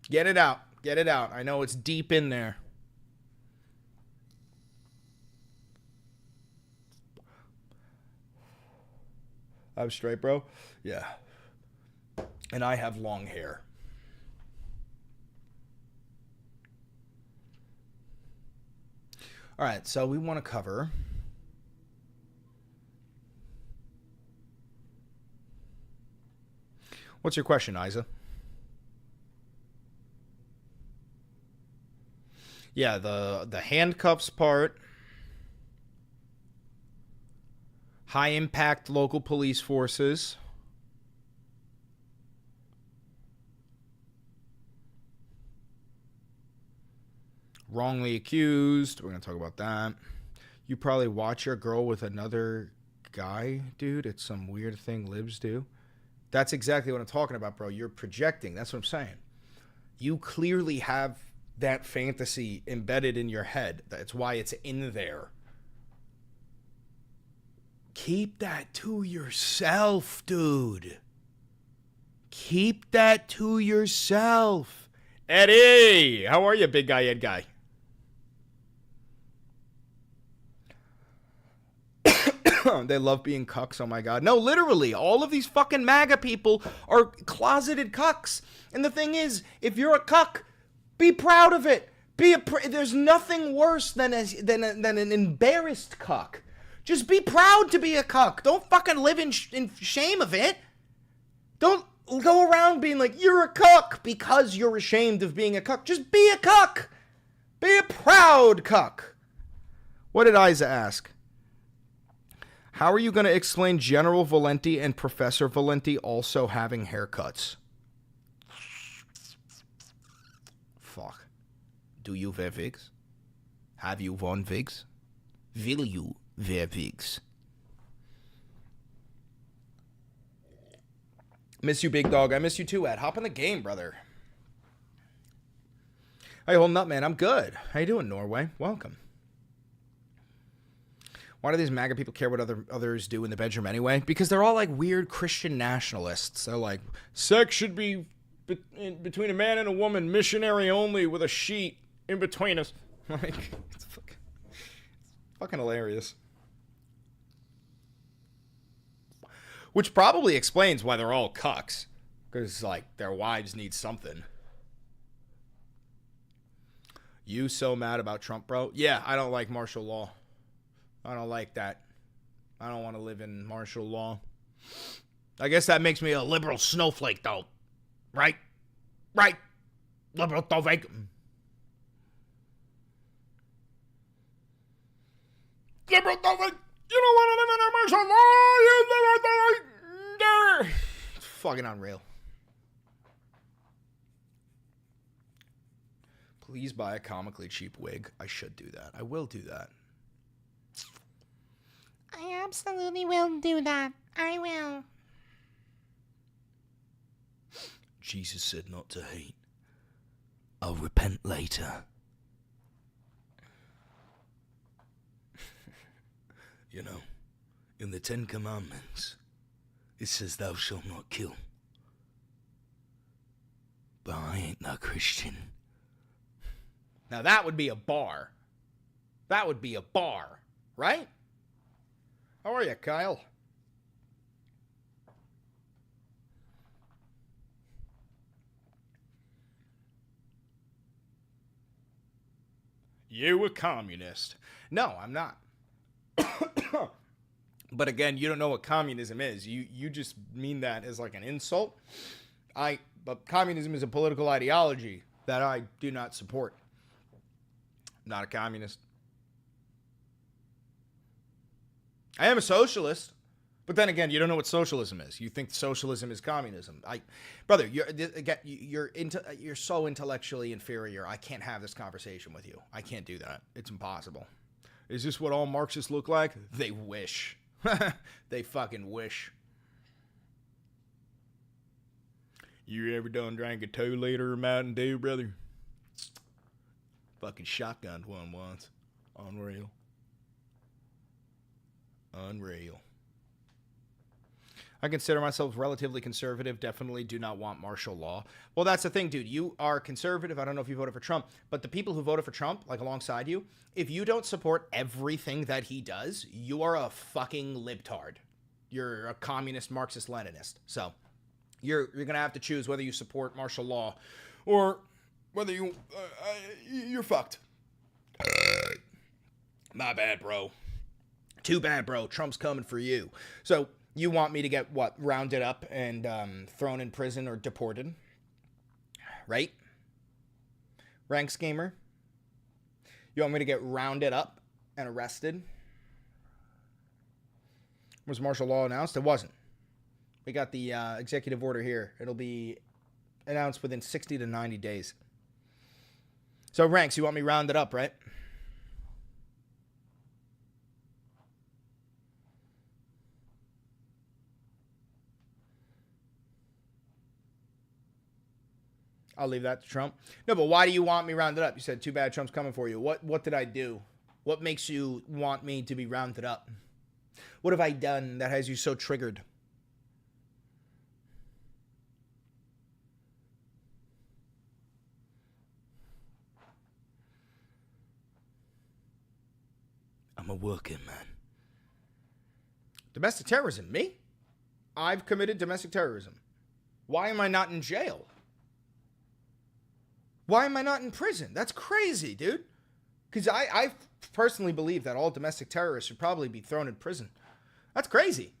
Get it out. Get it out. I know it's deep in there. I'm straight, bro. Yeah. And I have long hair. All right, so we want to cover... What's your question, Isa? Yeah, the handcuffs part. High impact local police forces. Wrongly accused. We're going to talk about that. You probably watch your girl with another guy, dude. It's some weird thing libs do. That's exactly what I'm talking about, bro. You're projecting. That's what I'm saying. You clearly have that fantasy embedded in your head. That's why it's in there. Keep that to yourself, dude. Keep that to yourself. Eddie, how are you, big guy, Ed guy? They love being cucks. Oh my God. No, literally, all of these fucking MAGA people are closeted cucks. And the thing is, if you're a cuck, be proud of it. There's nothing worse than an embarrassed cuck. Just be proud to be a cuck. Don't fucking live in shame of it. Don't go around being like, you're a cuck because you're ashamed of being a cuck. Just be a cuck. Be a proud cuck. What did Isa ask? How are you going to explain General Valenti and Professor Valenti also having haircuts? Fuck. Do you wear wigs? Have you worn wigs? Will you wear wigs? Miss you, big dog. I miss you too, Ed. Hop in the game, brother. Hey, holding up, man. I'm good. How you doing, Norway? Welcome. Why do these MAGA people care what others do in the bedroom anyway? Because they're all like weird Christian nationalists. They're like, sex should be between a man and a woman, missionary only, with a sheet in between us. Like, it's fucking hilarious. Which probably explains why they're all cucks. Because, like, their wives need something. You so mad about Trump, bro? Yeah, I don't like martial law. I don't like that. I don't want to live in martial law. I guess that makes me a liberal snowflake, though. Right? Right. Liberal snowflake. Liberal snowflake. You don't want to live in a martial law. You live in the... It's fucking unreal. Please buy a comically cheap wig. I should do that. I will do that. I absolutely will do that. I will. Jesus said not to hate. I'll repent later. You know, in the Ten Commandments, it says thou shalt not kill. But I ain't no Christian. Now that would be a bar. That would be a bar, right? How are you, Kyle? You a communist? No, I'm not. But again, you don't know what communism is. You just mean that as like an insult. But communism is a political ideology that I do not support. I'm not a communist. I am a socialist, but then again, you don't know what socialism is. You think socialism is communism. Brother, you're so intellectually inferior. I can't have this conversation with you. I can't do that. It's impossible. Is this what all Marxists look like? They wish. They fucking wish. You ever done drank a 2-liter of Mountain Dew, brother? Fucking shotgunned one once. Unreal. Unreal. I consider myself relatively conservative. Definitely do not want martial law. Well, that's the thing, dude. You are conservative. I don't know if you voted for Trump, but the people who voted for Trump, like alongside you, if you don't support everything that he does, you are a fucking libtard. You're a communist, Marxist, Leninist. So you're gonna have to choose whether you support martial law or whether you're fucked. My bad, bro. Too bad, bro. Trump's coming for you. So you want me to get, what, rounded up and thrown in prison or deported? Right? Ranks gamer? You want me to get rounded up and arrested? Was martial law announced? It wasn't. We got the executive order here. It'll be announced within 60 to 90 days. So, Ranks, you want me rounded up, right? I'll leave that to Trump. No, but why do you want me rounded up? You said, too bad Trump's coming for you. What did I do? What makes you want me to be rounded up? What have I done that has you so triggered? I'm a working man. Domestic terrorism, me? I've committed domestic terrorism. Why am I not in jail? Why am I not in prison? That's crazy, dude. Because I personally believe that all domestic terrorists should probably be thrown in prison. That's crazy.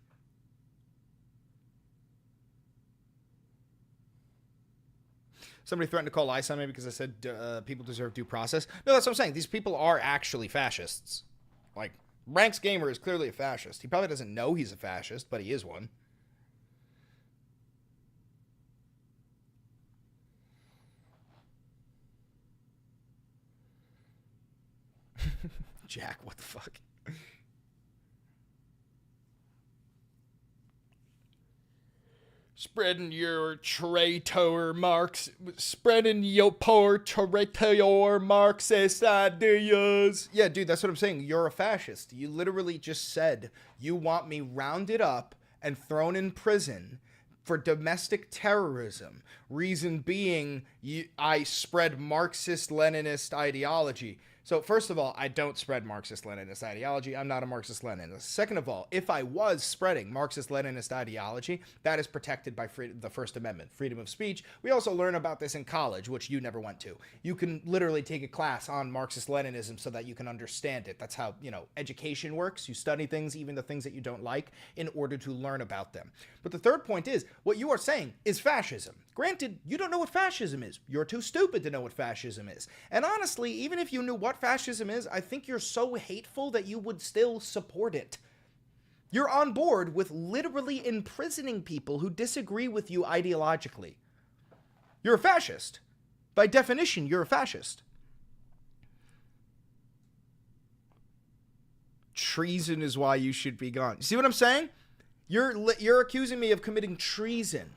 Somebody threatened to call ICE on me because I said people deserve due process. No, that's what I'm saying. These people are actually fascists. Like, Ranks Gamer is clearly a fascist. He probably doesn't know he's a fascist, but he is one. Jack, what the fuck? Spreading your traitor spreading your poor traitor Marxist ideas. Yeah, dude, that's what I'm saying. You're a fascist. You literally just said you want me rounded up and thrown in prison for domestic terrorism. Reason being, I spread Marxist-Leninist ideology. So first of all, I don't spread Marxist-Leninist ideology. I'm not a Marxist-Leninist. Second of all, if I was spreading Marxist-Leninist ideology, that is protected by the First Amendment, freedom of speech. We also learn about this in college, which you never went to. You can literally take a class on Marxist-Leninism so that you can understand it. That's how, education works. You study things, even the things that you don't like, in order to learn about them. But the third point is, what you are saying is fascism. Granted, you don't know what fascism is. You're too stupid to know what fascism is. And honestly, even if you knew what fascism is, I think you're so hateful that you would still support it. You're on board with literally imprisoning people who disagree with you ideologically. You're a fascist. By definition, you're a fascist. Treason is why you should be gone. You see what I'm saying? You're accusing me of committing treason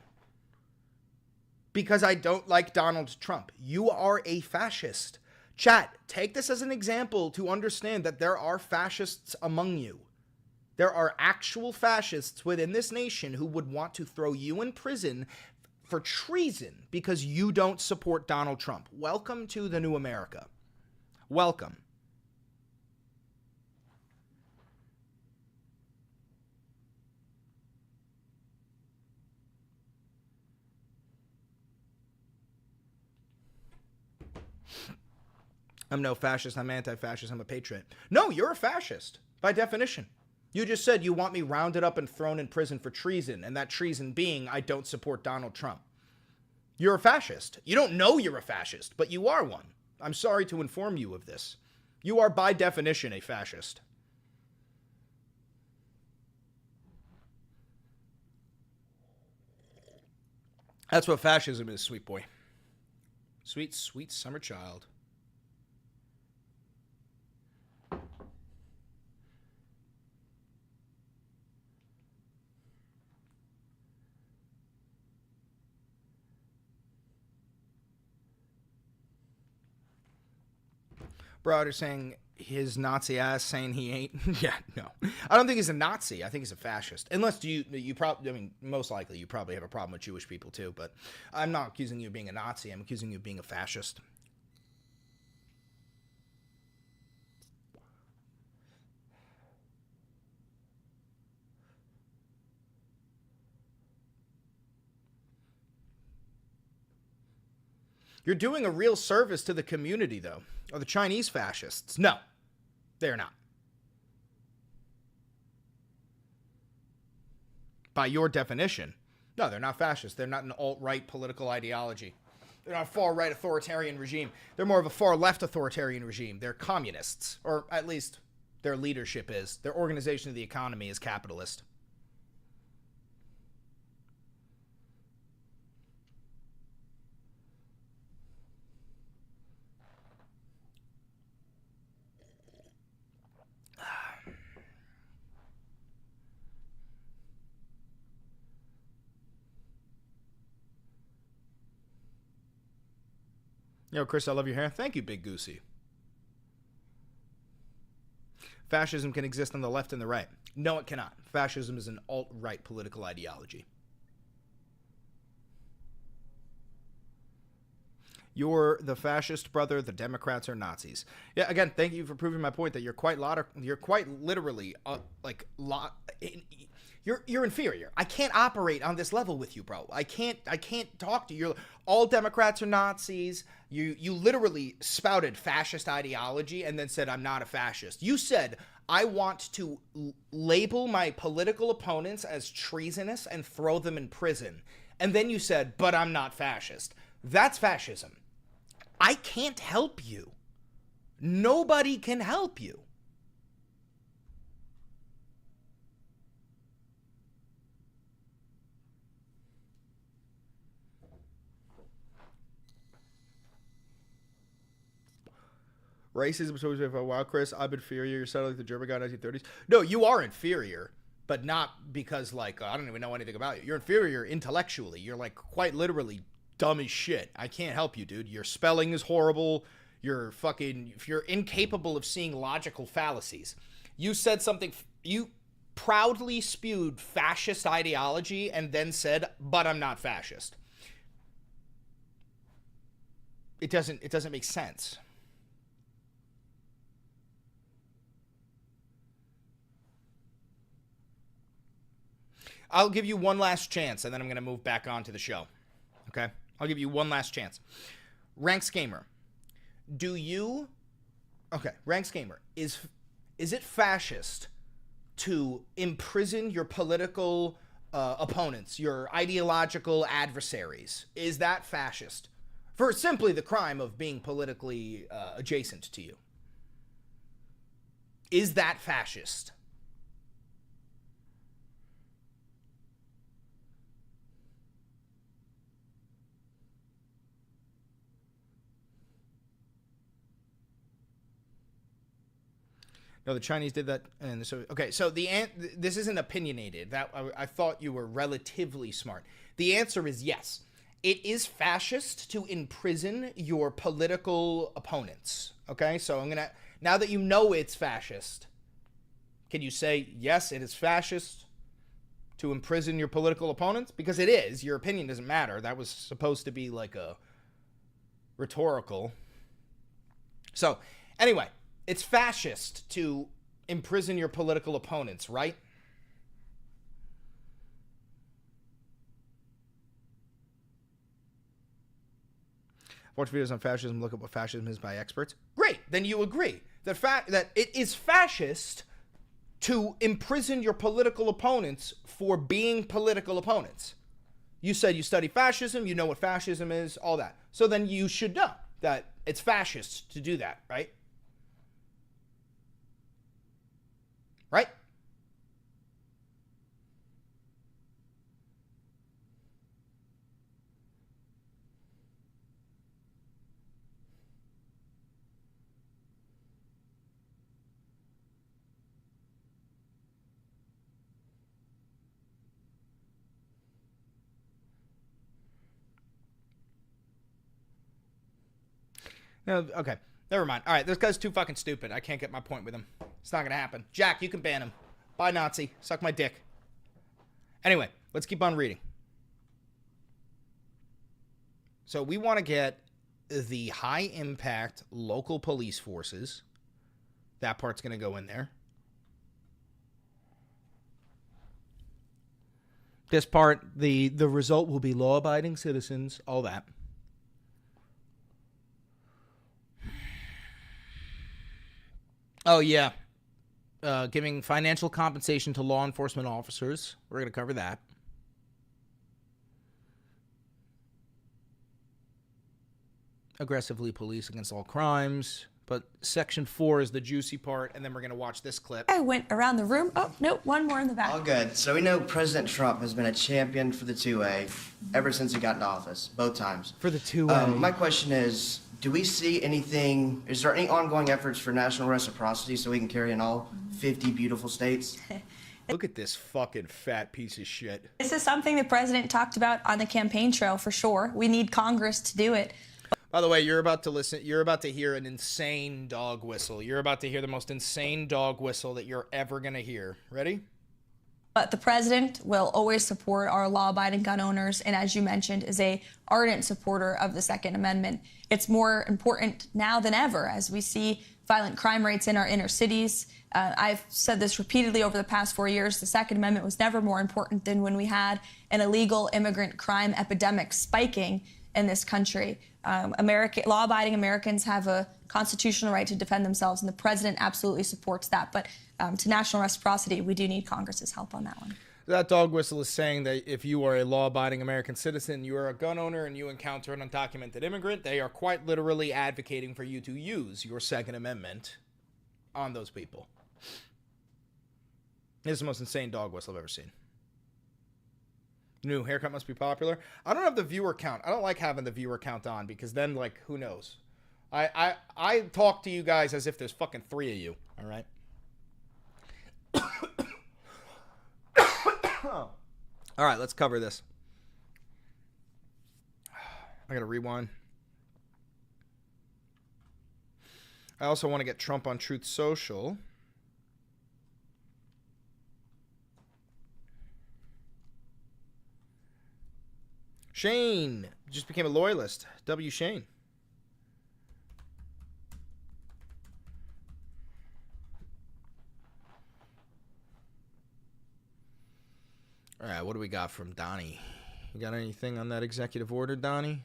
because I don't like Donald Trump. You are a fascist. Chat, take this as an example to understand that there are fascists among you. There are actual fascists within this nation who would want to throw you in prison for treason because you don't support Donald Trump. Welcome to the new America. Welcome. I'm no fascist, I'm anti-fascist, I'm a patriot. No, you're a fascist, by definition. You just said you want me rounded up and thrown in prison for treason, and that treason being I don't support Donald Trump. You're a fascist. You don't know you're a fascist, but you are one. I'm sorry to inform you of this. You are by definition a fascist. That's what fascism is, sweet boy. Sweet, sweet summer child. Brother saying his Nazi ass saying he ain't. Yeah, no. I don't think he's a Nazi. I think he's a fascist. Unless you probably, I mean, most likely you probably have a problem with Jewish people too, but I'm not accusing you of being a Nazi. I'm accusing you of being a fascist. You're doing a real service to the community, though. Are the Chinese fascists? No, they're not. By your definition, no, they're not fascist. They're not an alt-right political ideology. They're not a far-right authoritarian regime. They're more of a far-left authoritarian regime. They're communists, or at least their leadership is. Their organization of the economy is capitalist. Yo, Chris, I love your hair. Thank you, Big Goosey. Fascism can exist on the left and the right. No, it cannot. Fascism is an alt-right political ideology. You're the fascist brother. The Democrats are Nazis. Yeah, again, thank you for proving my point that you're quite literally you're inferior. I can't operate on this level with you, bro. I can't talk to you. All Democrats are Nazis. You literally spouted fascist ideology and then said I'm not a fascist. You said I want to label my political opponents as treasonous and throw them in prison. And then you said, but I'm not fascist. That's fascism. I can't help you. Nobody can help you. Racism is always a wow, Chris. I'm inferior. You're sounding like the German guy in the 1930s. No, you are inferior, but not because, like, I don't even know anything about you. You're inferior intellectually. You're, like, quite literally dumb as shit. I can't help you, dude. Your spelling is horrible. You're incapable of seeing logical fallacies. You said something, you proudly spewed fascist ideology and then said, but I'm not fascist. It doesn't make sense. I'll give you one last chance, and then I'm going to move back on to the show. Okay? I'll give you one last chance. Ranks Gamer, Ranks Gamer, is it fascist to imprison your political opponents, your ideological adversaries? Is that fascist? For simply the crime of being politically adjacent to you. Is that fascist? No, the Chinese did that, and so okay. So this isn't opinionated. That I thought you were relatively smart. The answer is yes. It is fascist to imprison your political opponents. Okay, so now that you know it's fascist, can you say yes? It is fascist to imprison your political opponents, because it is. Your opinion doesn't matter. That was supposed to be like a rhetorical. So anyway. It's fascist to imprison your political opponents, right? Watch videos on fascism, look up what fascism is by experts. Great, then you agree. The fact that it is fascist to imprison your political opponents for being political opponents. You said you study fascism, you know what fascism is, all that. So then you should know that it's fascist to do that, right? Right? No, okay. Never mind. All right, this guy's too fucking stupid. I can't get my point with him. It's not going to happen. Jack, you can ban him. Bye, Nazi. Suck my dick. Anyway, let's keep on reading. So we want to get the high-impact local police forces. That part's going to go in there. This part, the result will be law-abiding citizens, all that. Oh, yeah. Giving financial compensation to law enforcement officers. We're going to cover that. Aggressively police against all crimes. But section 4 is the juicy part, and then we're going to watch this clip. I went around the room. Oh, nope, one more in the back. All good. So we know President Trump has been a champion for the 2A ever since he got into office, both times. For the 2A. My question is, do we see anything, is there any ongoing efforts for national reciprocity so we can carry in all 50 beautiful states? Look at this fucking fat piece of shit. This is something the president talked about on the campaign trail for sure. We need Congress to do it. By the way, you're about to hear an insane dog whistle. You're about to hear the most insane dog whistle that you're ever going to hear. Ready? But the president will always support our law-abiding gun owners, and as you mentioned, is a ardent supporter of the Second Amendment. It's more important now than ever as we see violent crime rates in our inner cities. I've said this repeatedly over the past 4 years. The Second Amendment was never more important than when we had an illegal immigrant crime epidemic spiking in this country. Law-abiding Americans have a constitutional right to defend themselves, and the president absolutely supports that. But to national reciprocity, we do need Congress's help on that one. That dog whistle is saying that if you are a law-abiding American citizen, you are a gun owner, and you encounter an undocumented immigrant, they are quite literally advocating for you to use your Second Amendment on those people. This is the most insane dog whistle I've ever seen. New haircut must be popular. I don't have the viewer count. I don't like having the viewer count on because then, like, who knows? I talk to you guys as if there's fucking 3 of you, all right? All right, let's cover this. I gotta rewind. I also want to get Trump on Truth Social. Shane just became a loyalist. W. Shane. All right, what do we got from Donnie? You got anything on that executive order, Donnie?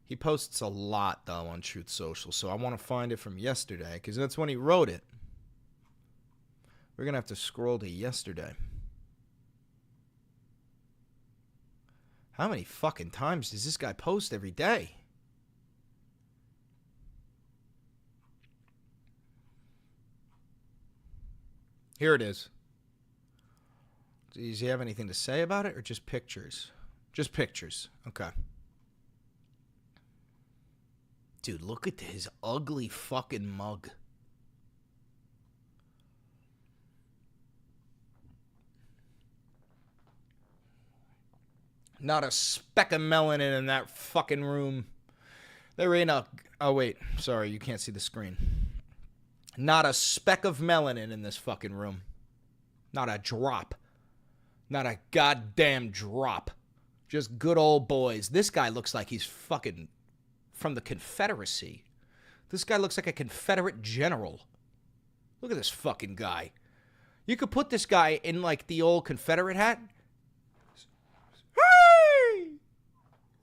He posts a lot, though, on Truth Social, so I want to find it from yesterday, because that's when he wrote it. We're going to have to scroll to yesterday. How many fucking times does this guy post every day? Here it is. Does he have anything to say about it or just pictures? Just pictures. Okay. Dude, look at his ugly fucking mug. Not a speck of melanin in that fucking room. There ain't a... Oh, wait. Sorry, you can't see the screen. Not a speck of melanin in this fucking room. Not a drop. Not a goddamn drop. Just good old boys. This guy looks like he's fucking from the Confederacy. This guy looks like a Confederate general. Look at this fucking guy. You could put this guy in, like, the old Confederate hat. Hey!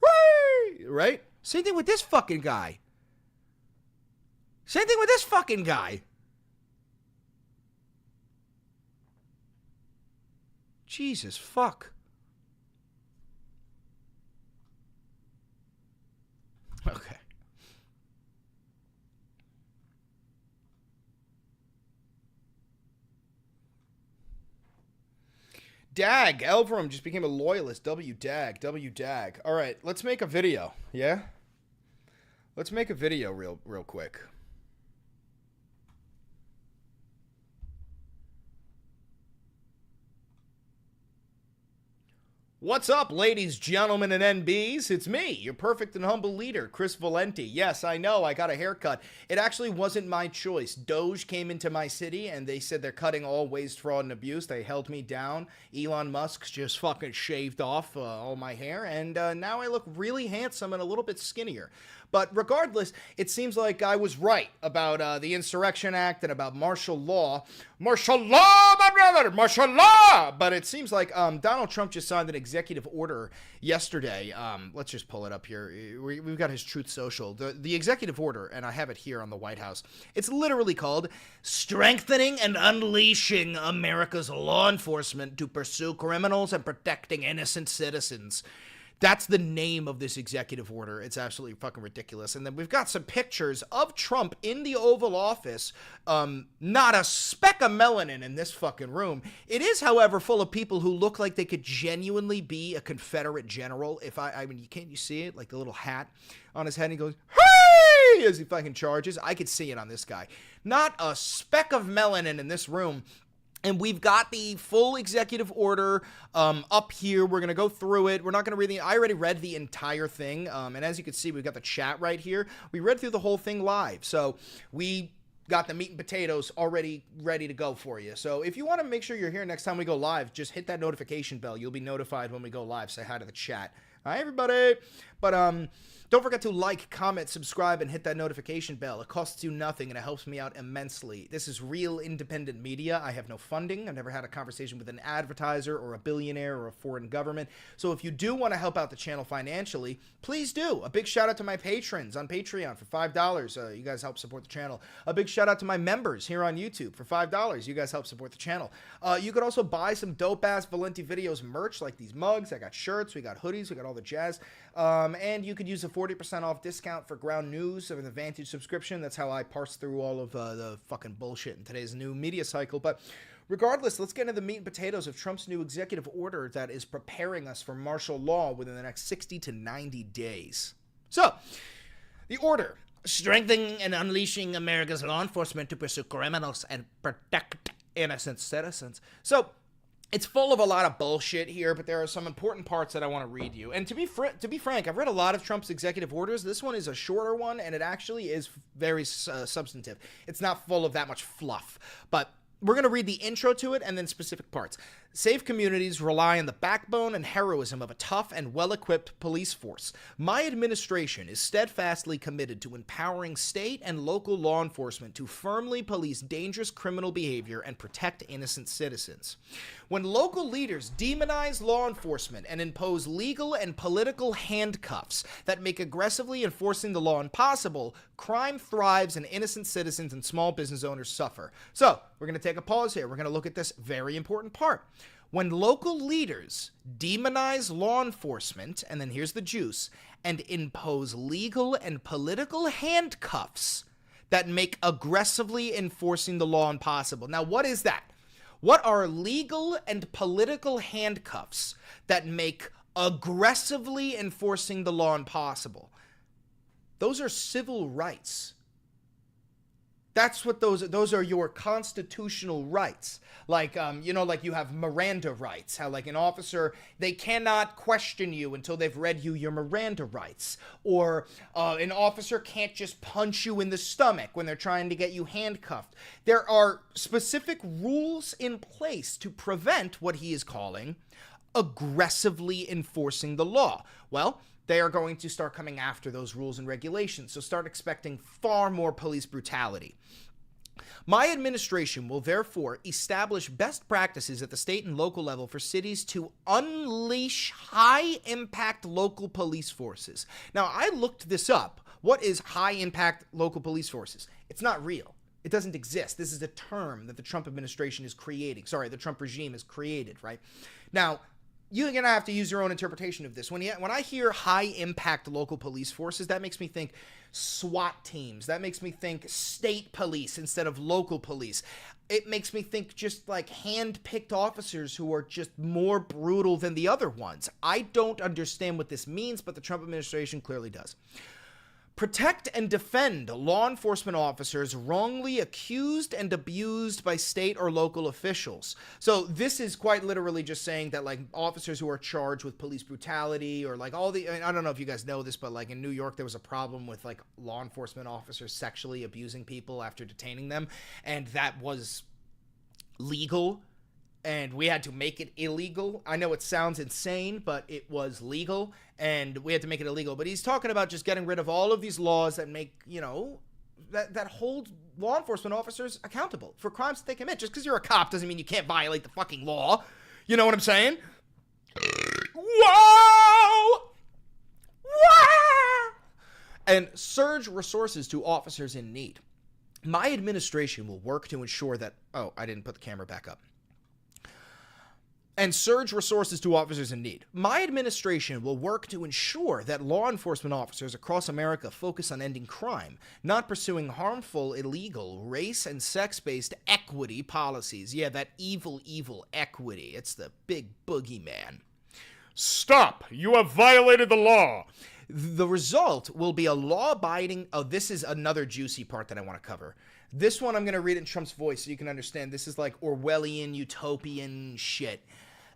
Hey! Right? Same thing with this fucking guy. Same thing with this fucking guy. Jesus fuck. Dag. Elverum just became a loyalist. W Dag. W Dag. All right, let's make a video. Yeah? Let's make a video real quick. What's up, ladies, gentlemen, and NBs? It's me, your perfect and humble leader, Chris Valenti. Yes, I know, I got a haircut. It actually wasn't my choice. DOGE came into my city, and they said they're cutting all waste, fraud, and abuse. They held me down. Elon Musk just fucking shaved off all my hair, and now I look really handsome and a little bit skinnier. But regardless, it seems like I was right about the Insurrection Act and about martial law. Martial law, my brother! Martial law! But it seems like Donald Trump just signed an executive order yesterday. Let's just pull it up here. We've got his Truth Social. The executive order, and I have it here on the White House. It's literally called Strengthening and Unleashing America's Law Enforcement to Pursue Criminals and Protecting Innocent Citizens. That's the name of this executive order. It's absolutely fucking ridiculous. And then we've got some pictures of Trump in the Oval Office. Not a speck of melanin in this fucking room. It is, however, full of people who look like they could genuinely be a Confederate general. I mean, can't you see it? Like the little hat on his head, and he goes, "Hey!" as he fucking charges. I could see it on this guy. Not a speck of melanin in this room. And we've got the full executive order up here. We're going to go through it. We're not going to read I already read the entire thing. And as you can see, we've got the chat right here. We read through the whole thing live. So we got the meat and potatoes already ready to go for you. So if you want to make sure you're here next time we go live, just hit that notification bell. You'll be notified when we go live. Say hi to the chat. Hi, everybody. But don't forget to like, comment, subscribe, and hit that notification bell. It costs you nothing, and it helps me out immensely. This is real independent media. I have no funding. I've never had a conversation with an advertiser or a billionaire or a foreign government. So if you do want to help out the channel financially, please do. A big shout out to my patrons on Patreon for $5. You guys help support the channel. A big shout out to my members here on YouTube for $5. You guys help support the channel. You could also buy some dope-ass Valenti Videos merch like these mugs. I got shirts. We got hoodies. We got all the jazz. And you could use a 40% off discount for Ground News or the Vantage subscription. That's how I parse through all of the fucking bullshit in today's new media cycle. But regardless, let's get into the meat and potatoes of Trump's new executive order that is preparing us for martial law within the next 60 to 90 days. So, the order: strengthening and unleashing America's law enforcement to pursue criminals and protect innocent citizens. So, it's full of a lot of bullshit here, but there are some important parts that I want to read you. And to be frank, I've read a lot of Trump's executive orders. This one is a shorter one, and it actually is very substantive. It's not full of that much fluff. But we're going to read the intro to it and then specific parts. Safe communities rely on the backbone and heroism of a tough and well-equipped police force. My administration is steadfastly committed to empowering state and local law enforcement to firmly police dangerous criminal behavior and protect innocent citizens. When local leaders demonize law enforcement and impose legal and political handcuffs that make aggressively enforcing the law impossible, crime thrives and innocent citizens and small business owners suffer. So, we're going to take a pause here. We're going to look at this very important part. When local leaders demonize law enforcement, and then here's the juice, and impose legal and political handcuffs that make aggressively enforcing the law impossible. Now, what is that? What are legal and political handcuffs that make aggressively enforcing the law impossible? Those are civil rights. That's what those are your constitutional rights. Like, like you have Miranda rights. How, like, an officer, they cannot question you until they've read you your Miranda rights. Or an officer can't just punch you in the stomach when they're trying to get you handcuffed. There are specific rules in place to prevent what he is calling aggressively enforcing the law. Well, they are going to start coming after those rules and regulations, so start expecting far more police brutality. My administration will therefore establish best practices at the state and local level for cities to unleash high-impact local police forces. Now, I looked this up. What is high-impact local police forces? It's not real. It doesn't exist. This is a term that the Trump administration is creating. Sorry, the Trump regime has created, right? Now, you're going to have to use your own interpretation of this. When I hear high-impact local police forces, that makes me think SWAT teams. That makes me think state police instead of local police. It makes me think just like hand-picked officers who are just more brutal than the other ones. I don't understand what this means, but the Trump administration clearly does. Protect and defend law enforcement officers wrongly accused and abused by state or local officials. So this is quite literally just saying that like officers who are charged with police brutality or like all the, I don't know if you guys know this, but like in New York, there was a problem with like law enforcement officers sexually abusing people after detaining them. And that was legal. And we had to make it illegal. I know it sounds insane, but it was legal, and we had to make it illegal. But he's talking about just getting rid of all of these laws that make, you know, that hold law enforcement officers accountable for crimes that they commit. Just because you're a cop doesn't mean you can't violate the fucking law. You know what I'm saying? Whoa! Whoa! And surge resources to officers in need. My administration will work to ensure that... Oh, I didn't put the camera back up. And surge resources to officers in need. My administration will work to ensure that law enforcement officers across America focus on ending crime, not pursuing harmful, illegal, race and sex-based equity policies. Yeah, that evil, evil equity. It's the big boogeyman. Stop! You have violated the law! The result will be a law-abiding... Oh, this is another juicy part that I want to cover. This one I'm going to read in Trump's voice so you can understand. This is like Orwellian, utopian shit.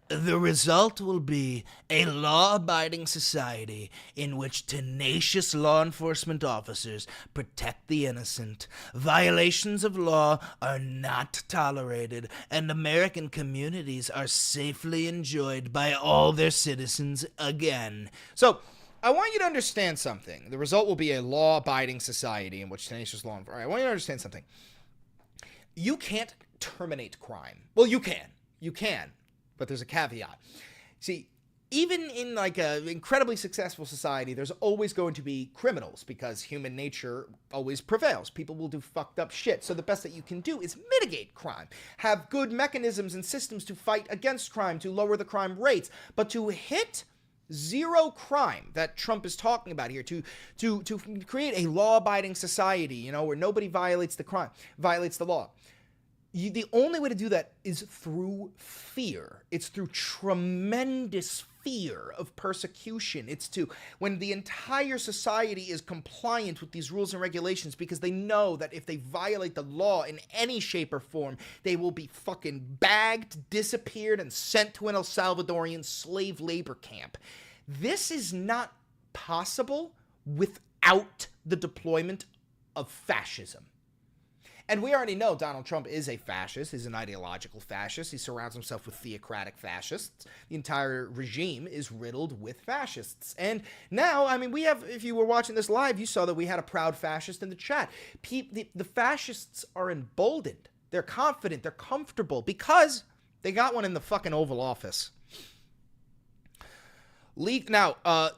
The result will be a law-abiding society in which tenacious law enforcement officers protect the innocent. Violations of law are not tolerated, and American communities are safely enjoyed by all their citizens again. So, I want you to understand something. The result will be a law-abiding society in which tenacious law enforcement... I want you to understand something. You can't terminate crime. Well, you can. You can. But there's a caveat. See, even in like an incredibly successful society, there's always going to be criminals because human nature always prevails. People will do fucked up shit. So the best that you can do is mitigate crime. Have good mechanisms and systems to fight against crime, to lower the crime rates. But to hit zero crime that Trump is talking about here, to create a law-abiding society, you know, where nobody violates the law. The only way to do that is through fear. It's through tremendous fear of persecution. It's when the entire society is compliant with these rules and regulations because they know that if they violate the law in any shape or form, they will be fucking bagged, disappeared, and sent to an El Salvadorian slave labor camp. This is not possible without the deployment of fascism. And we already know Donald Trump is a fascist. He's an ideological fascist. He surrounds himself with theocratic fascists. The entire regime is riddled with fascists. And now, I mean, we have, if you were watching this live, you saw that we had a proud fascist in the chat. The fascists are emboldened. They're confident. They're comfortable because they got one in the fucking Oval Office.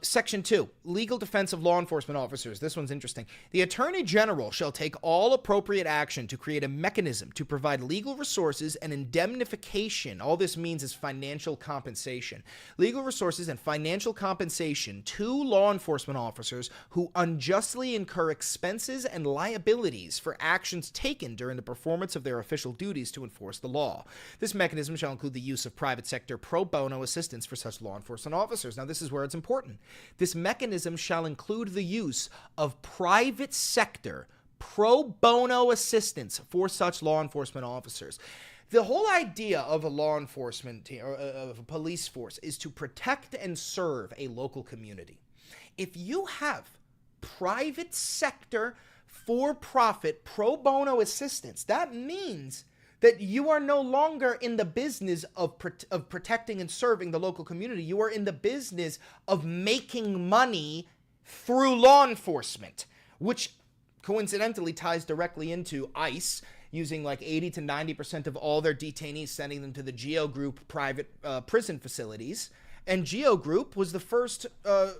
Section 2, legal defense of law enforcement officers. This one's interesting. The Attorney General shall take all appropriate action to create a mechanism to provide legal resources and indemnification. All this means is financial compensation. Legal resources and financial compensation to law enforcement officers who unjustly incur expenses and liabilities for actions taken during the performance of their official duties to enforce the law. This mechanism shall include the use of private sector pro bono assistance for such law enforcement officers. Now, this is where it's important. This mechanism shall include the use of private sector pro bono assistance for such law enforcement officers. The whole idea of a law enforcement team, or of a police force, is to protect and serve a local community. If you have private sector for-profit pro bono assistance, that means that you are no longer in the business of protecting and serving the local community. You are in the business of making money through law enforcement, which coincidentally ties directly into ICE using like 80 to 90% of all their detainees, sending them to the Geo Group private prison facilities. And Geo Group was the first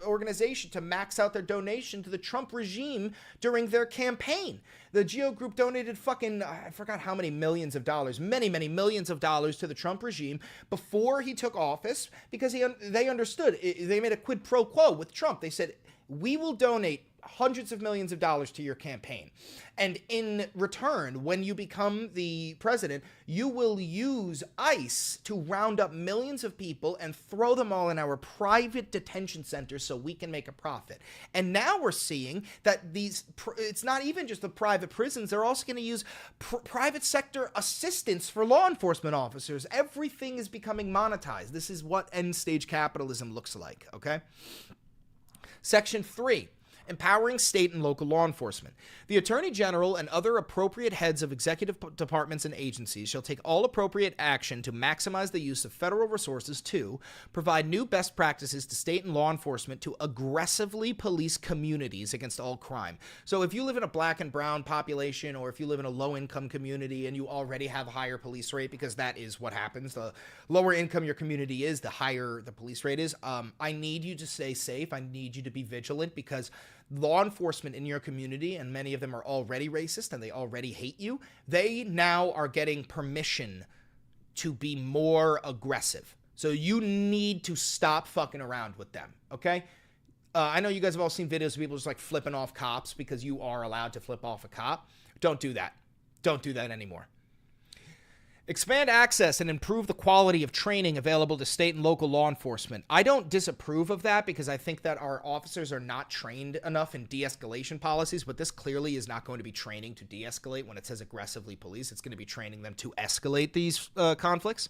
organization to max out their donation to the Trump regime during their campaign. The Geo Group donated I forgot how many millions of dollars, many millions of dollars to the Trump regime before he took office, because they understood. They made a quid pro quo with Trump. They said, we will donate hundreds of millions of dollars to your campaign. And in return, when you become the president, you will use ICE to round up millions of people and throw them all in our private detention centers so we can make a profit. And now we're seeing that it's not even just the private prisons, they're also going to use private sector assistance for law enforcement officers. Everything is becoming monetized. This is what end stage capitalism looks like, okay? Section 3. Empowering state and local law enforcement. The Attorney General and other appropriate heads of executive departments and agencies shall take all appropriate action to maximize the use of federal resources to provide new best practices to state and law enforcement to aggressively police communities against all crime. So if you live in a black and brown population, or if you live in a low-income community and you already have a higher police rate, because that is what happens, the lower income your community is, the higher the police rate is, I need you to stay safe. I need you to be vigilant, because law enforcement in your community, and many of them are already racist and they already hate you, they now are getting permission to be more aggressive. So you need to stop fucking around with them, okay? I know you guys have all seen videos of people just like flipping off cops because you are allowed to flip off a cop. Don't do that. Don't do that anymore. Expand access and improve the quality of training available to state and local law enforcement. I don't disapprove of that, because I think that our officers are not trained enough in de-escalation policies, but this clearly is not going to be training to de-escalate. When it says aggressively police, it's going to be training them to escalate these conflicts.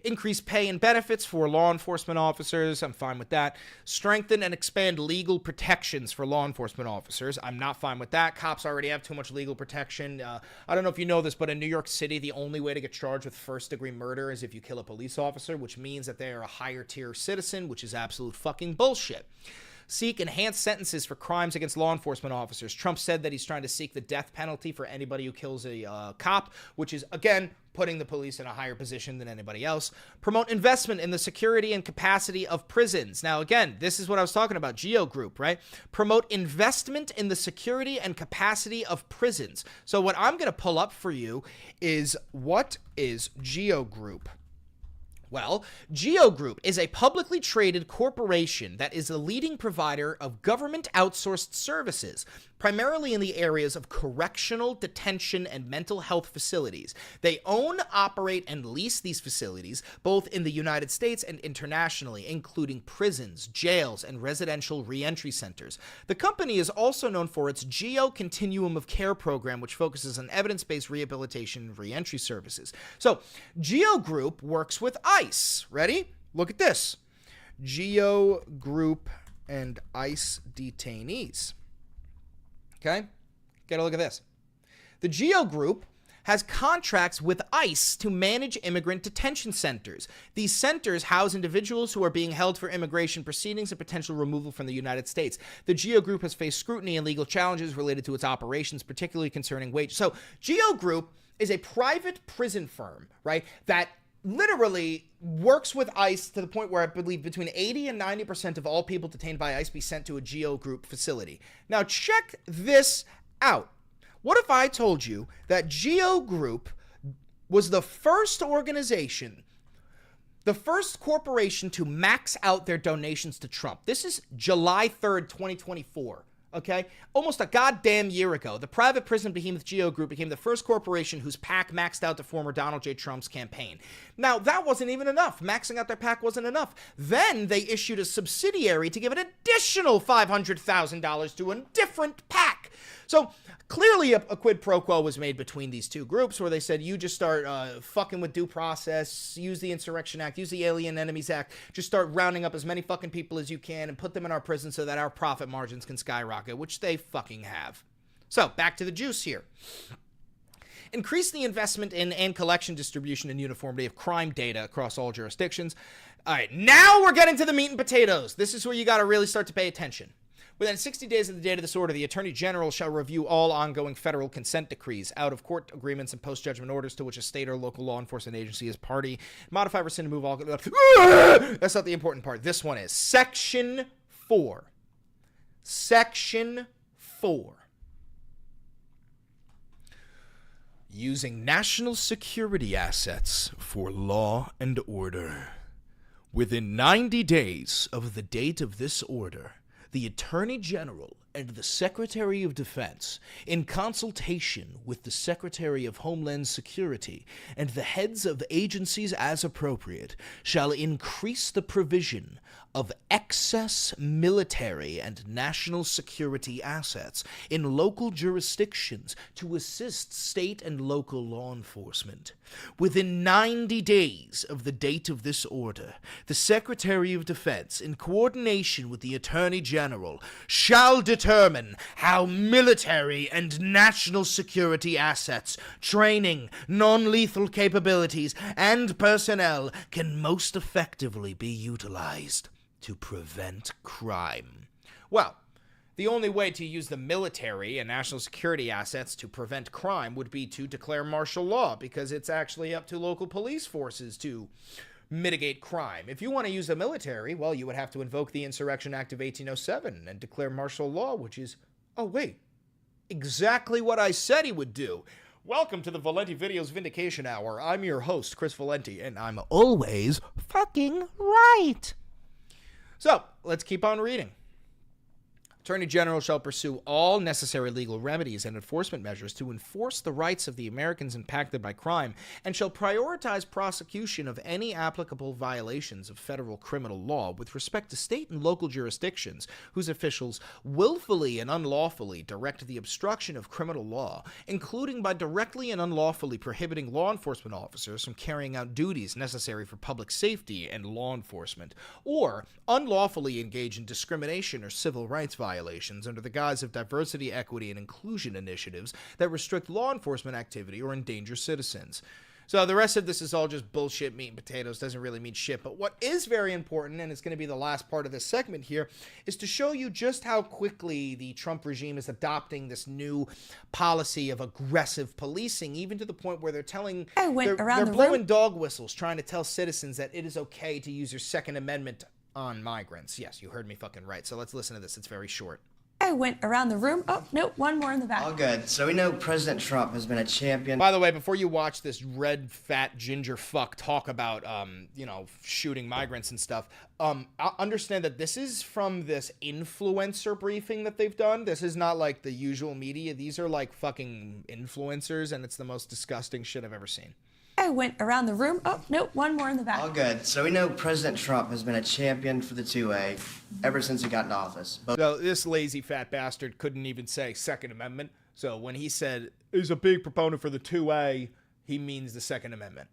Increase pay and benefits for law enforcement officers. I'm fine with that. Strengthen and expand legal protections for law enforcement officers. I'm not fine with that. Cops already have too much legal protection. I don't know if you know this, but in New York City, the only way to get charged with first-degree murder is if you kill a police officer, which means that they are a higher-tier citizen, which is absolute fucking bullshit. Seek enhanced sentences for crimes against law enforcement officers. Trump said that he's trying to seek the death penalty for anybody who kills a cop, which is, again, putting the police in a higher position than anybody else. Promote investment in the security and capacity of prisons. Now, again, this is what I was talking about, Geo Group, right? Promote investment in the security and capacity of prisons. So what I'm going to pull up for you is, what is Geo Group? Well, Geo Group is a publicly traded corporation that is a leading provider of government outsourced services, primarily in the areas of correctional, detention, and mental health facilities. They own, operate, and lease these facilities, both in the United States and internationally, including prisons, jails, and residential reentry centers. The company is also known for its Geo Continuum of Care program, which focuses on evidence-based rehabilitation and reentry services. So, Geo Group works with ICE. Ready? Look at this. Geo Group and ICE detainees. Okay? Get a look at this. The Geo Group has contracts with ICE to manage immigrant detention centers. These centers house individuals who are being held for immigration proceedings and potential removal from the United States. The Geo Group has faced scrutiny and legal challenges related to its operations, particularly concerning wage. So, Geo Group is a private prison firm, right, that literally works with ICE to the point where I believe between 80 and 90% of all people detained by ICE be sent to a Geo Group facility. Now, check this out. What if I told you that Geo Group was the first organization, the first corporation to max out their donations to Trump? This is July 3rd, 2024. Okay, almost a goddamn year ago, the private prison behemoth Geo Group became the first corporation whose PAC maxed out to former Donald J. Trump's campaign. Now, that wasn't even enough. Maxing out their PAC wasn't enough. Then they issued a subsidiary to give an additional $500,000 to a different PAC. So clearly a quid pro quo was made between these two groups, where they said, you just start fucking with due process, use the Insurrection Act, use the Alien Enemies Act, just start rounding up as many fucking people as you can and put them in our prison so that our profit margins can skyrocket, which they fucking have. So back to the juice here. Increase the investment in and collection, distribution, and uniformity of crime data across all jurisdictions. All right, now we're getting to the meat and potatoes. This is where you got to really start to pay attention. Within 60 days of the date of this order, the Attorney General shall review all ongoing federal consent decrees, out-of-court agreements, and post-judgment orders to which a state or local law enforcement agency is party. Modify, rescind, and move all... That's not the important part. This one is Section 4. Section 4. Using national security assets for law and order. Within 90 days of the date of this order, the Attorney General and the Secretary of Defense, in consultation with the Secretary of Homeland Security and the heads of agencies as appropriate, shall increase the provision of excess military and national security assets in local jurisdictions to assist state and local law enforcement. Within 90 days of the date of this order, the Secretary of Defense, in coordination with the Attorney General, shall determine how military and national security assets, training, non-lethal capabilities, and personnel can most effectively be utilized to prevent crime. Well, the only way to use the military and national security assets to prevent crime would be to declare martial law, because it's actually up to local police forces to mitigate crime. If you want to use the military, well, you would have to invoke the Insurrection Act of 1807 and declare martial law, which is, oh wait, exactly what I said he would do. Welcome to the Valenti Videos Vindication Hour. I'm your host, Chris Valenti, and I'm always fucking right. So, let's keep on reading. Attorney General shall pursue all necessary legal remedies and enforcement measures to enforce the rights of the Americans impacted by crime, and shall prioritize prosecution of any applicable violations of federal criminal law with respect to state and local jurisdictions whose officials willfully and unlawfully direct the obstruction of criminal law, including by directly and unlawfully prohibiting law enforcement officers from carrying out duties necessary for public safety and law enforcement, or unlawfully engage in discrimination or civil rights violations under the guise of diversity, equity, and inclusion initiatives that restrict law enforcement activity or endanger citizens. So the rest of this is all just bullshit, meat and potatoes, doesn't really mean shit. But what is very important, and it's going to be the last part of this segment here, is to show you just how quickly the Trump regime is adopting this new policy of aggressive policing, even to the point where they're telling, they're blowing dog whistles, trying to tell citizens that it is okay to use your Second Amendment on migrants. Yes, you heard me fucking right. So let's listen to this. It's very short. I went around the room. Oh, no, one more in the back. All good. So we know President Trump has been a champion. By the way, before you watch this red, fat, ginger fuck talk about, shooting migrants and stuff, understand that this is from this influencer briefing that they've done. This is not like the usual media. These are like fucking influencers, and it's the most disgusting shit I've ever seen. I went around the room. Oh, no, one more in the back. All good. So we know President Trump has been a champion for the 2A ever since he got into office. So this lazy fat bastard couldn't even say Second Amendment. So when he said he's a big proponent for the 2A, he means the Second Amendment.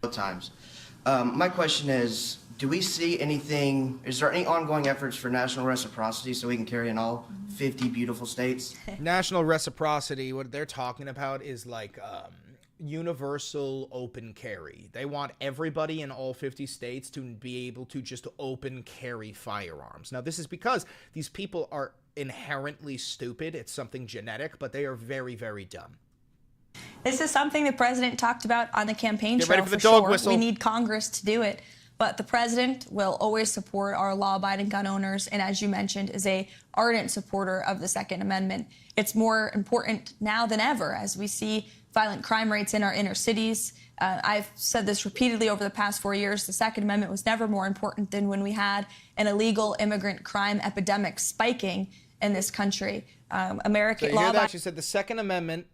Both times. My question is, do we see anything, is there any ongoing efforts for national reciprocity so we can carry in all 50 beautiful states? National reciprocity, what they're talking about is like universal open carry. They want everybody in all 50 states to be able to just open carry firearms. Now, this is because these people are inherently stupid. It's something genetic, but they are very, very dumb. This is something the president talked about on the campaign Get trail ready for the for dog sure. whistle. We need Congress to do it. But the president will always support our law-abiding gun owners, and as you mentioned, is a ardent supporter of the Second Amendment. It's more important now than ever as we see violent crime rates in our inner cities. I've said this repeatedly over the past 4 years. The Second Amendment was never more important than when we had an illegal immigrant crime epidemic spiking in this country. American So you hear law. that? She said the Second Amendment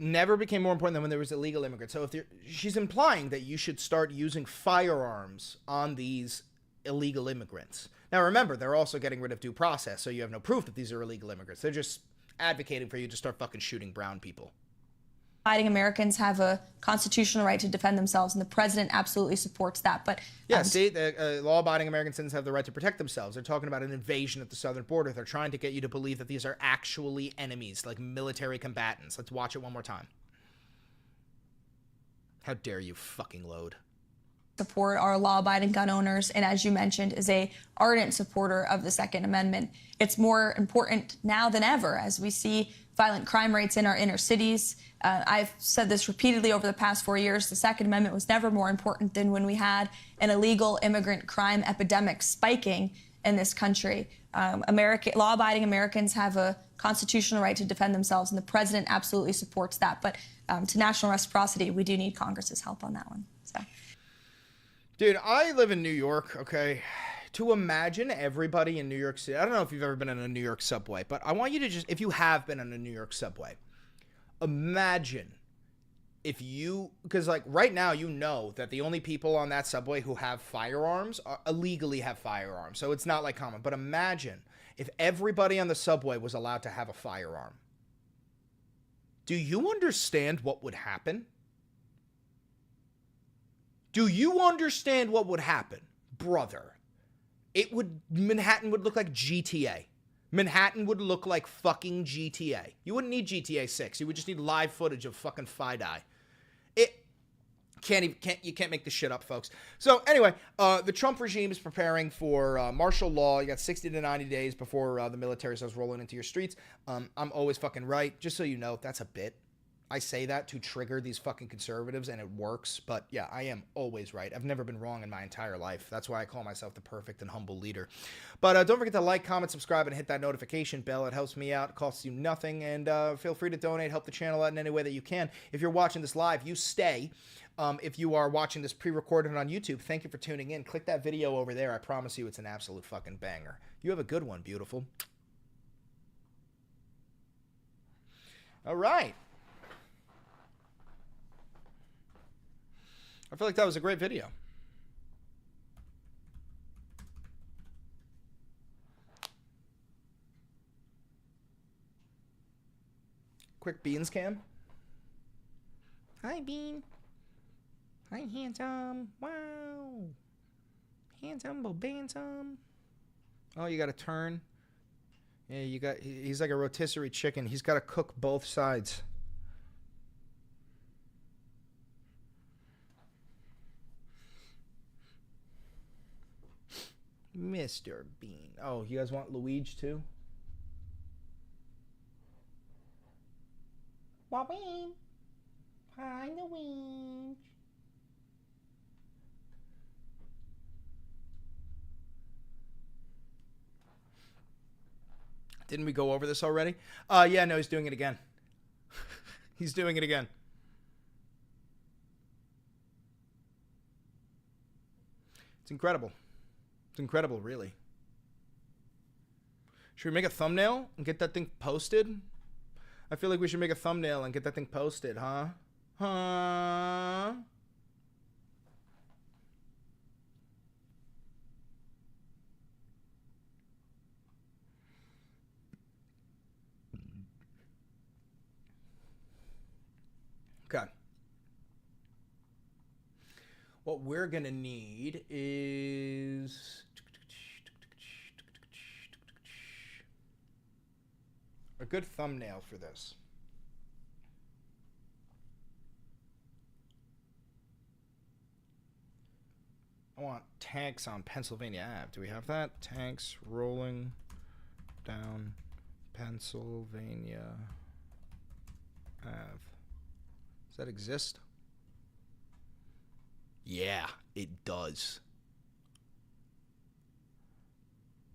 never became more important than when there was illegal immigrants. So she's implying that you should start using firearms on these illegal immigrants. Now remember, they're also getting rid of due process, so you have no proof that these are illegal immigrants. They're just advocating for you to start fucking shooting brown people. Fighting Americans have a constitutional right to defend themselves, and the president absolutely supports that. But yeah, see, law-abiding American citizens have the right to protect themselves. They're talking about an invasion at the southern border. They're trying to get you to believe that these are actually enemies, like military combatants. Let's watch it one more time. How dare you fucking load. support our law-abiding gun owners, and as you mentioned, is a ardent supporter of the Second Amendment. It's more important now than ever as we see violent crime rates in our inner cities. I've said this repeatedly over the past 4 years. The Second Amendment was never more important than when we had an illegal immigrant crime epidemic spiking in this country. Law-abiding Americans have a constitutional right to defend themselves, and the president absolutely supports that. But to national reciprocity, we do need Congress's help on that one. So. Dude, I live in New York, okay? To imagine everybody in New York City, I don't know if you've ever been in a New York subway, but I want you to just, if you have been in a New York subway, imagine if you, because like right now you know that the only people on that subway who have firearms are illegally have firearms, so it's not like common, but imagine if everybody on the subway was allowed to have a firearm. Do you understand what would happen? Do you understand what would happen, brother? Manhattan would look like GTA. Manhattan would look like fucking GTA. You wouldn't need GTA 6. You would just need live footage of fucking FiDi. You can't make this shit up, folks. So anyway, the Trump regime is preparing for martial law. You got 60 to 90 days before the military starts rolling into your streets. I'm always fucking right. Just so you know, that's a bit. I say that to trigger these fucking conservatives, and it works. But yeah, I am always right. I've never been wrong in my entire life. That's why I call myself the perfect and humble leader. But don't forget to like, comment, subscribe, and hit that notification bell. It helps me out. It costs you nothing. And feel free to donate. Help the channel out in any way that you can. If you're watching this live, you stay. If you are watching this pre-recorded on YouTube, thank you for tuning in. Click that video over there. I promise you it's an absolute fucking banger. You have a good one, beautiful. All right. I feel like that was a great video. Quick Beans cam. Hi, Bean. Hi, handsome. Wow. Handsome, but bandsome. Oh, you got to turn. Yeah, he's like a rotisserie chicken. He's got to cook both sides. Mr. Bean. Oh, you guys want Luigi too? Waween. Hi, Luigi. Didn't we go over this already? Yeah, no, he's doing it again. He's doing it again. It's incredible. It's incredible, really. Should we make a thumbnail and get that thing posted? I feel like we should make a thumbnail and get that thing posted, huh? Huh? Okay. What we're going to need is a good thumbnail for this. I want tanks on Pennsylvania Ave. Do we have that? Tanks rolling down Pennsylvania Ave. Does that exist? Yeah, it does.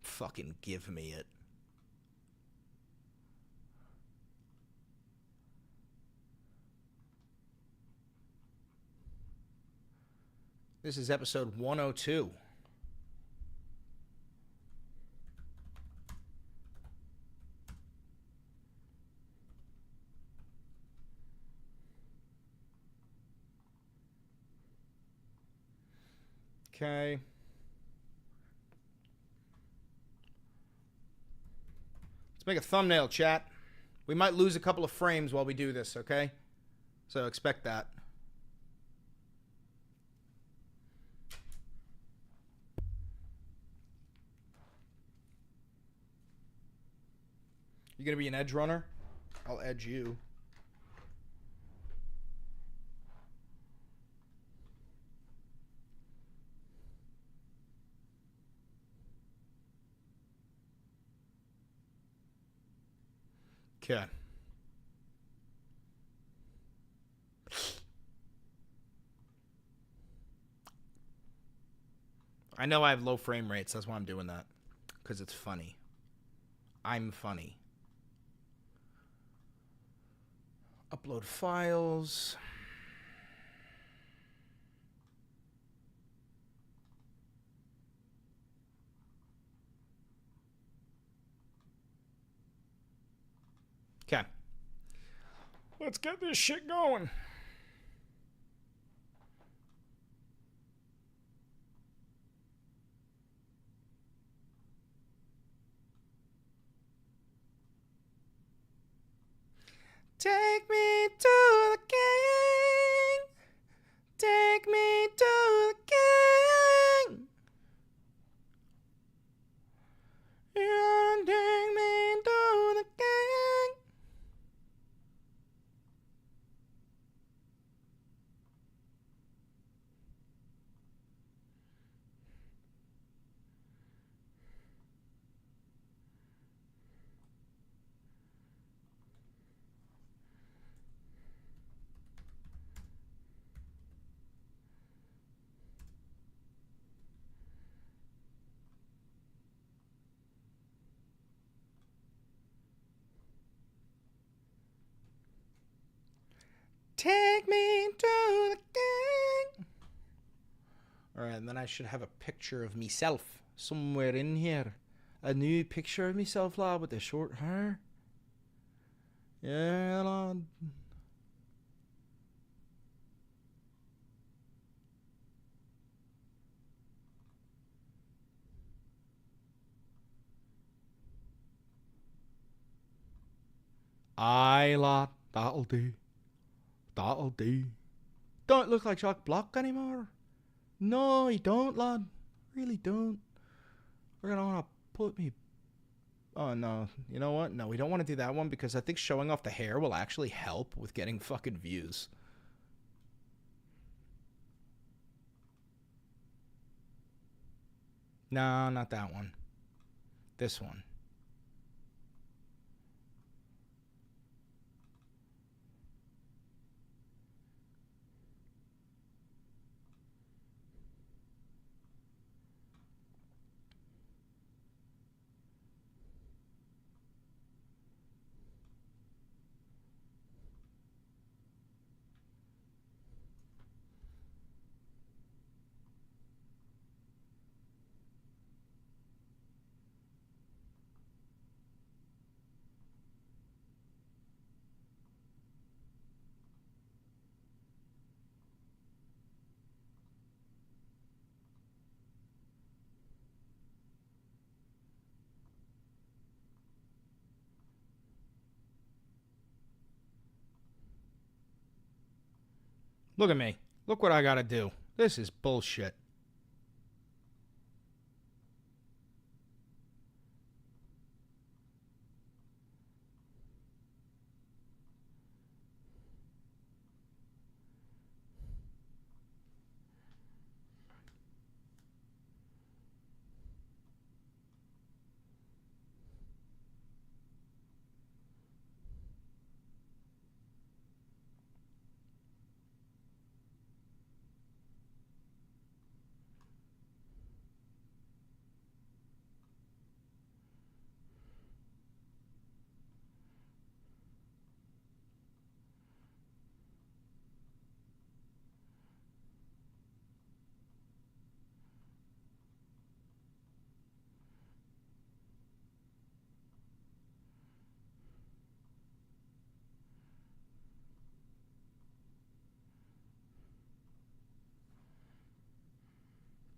Fucking give me it. This is episode 102. Okay. Let's make a thumbnail, chat. We might lose a couple of frames while we do this, okay? So expect that. You gonna be an edge runner? I'll edge you. Okay. I know I have low frame rates. That's why I'm doing that. Because it's funny. I'm funny. Upload files. Okay. Let's get this shit going. Take me to the king. Take me to the king. You take me to the king. Take me to the king. Alright, and then I should have a picture of myself somewhere in here. A new picture of myself, lad, with the short hair. Yeah, lad. Aye, lad. That'll do. That'll do. Don't look like Jack Block anymore. No, you don't, lad. Really don't. We're gonna wanna put me... Oh, no. You know what? No, we don't want to do that one because I think showing off the hair will actually help with getting fucking views. No, not that one. This one. Look at me. Look what I gotta do. This is bullshit.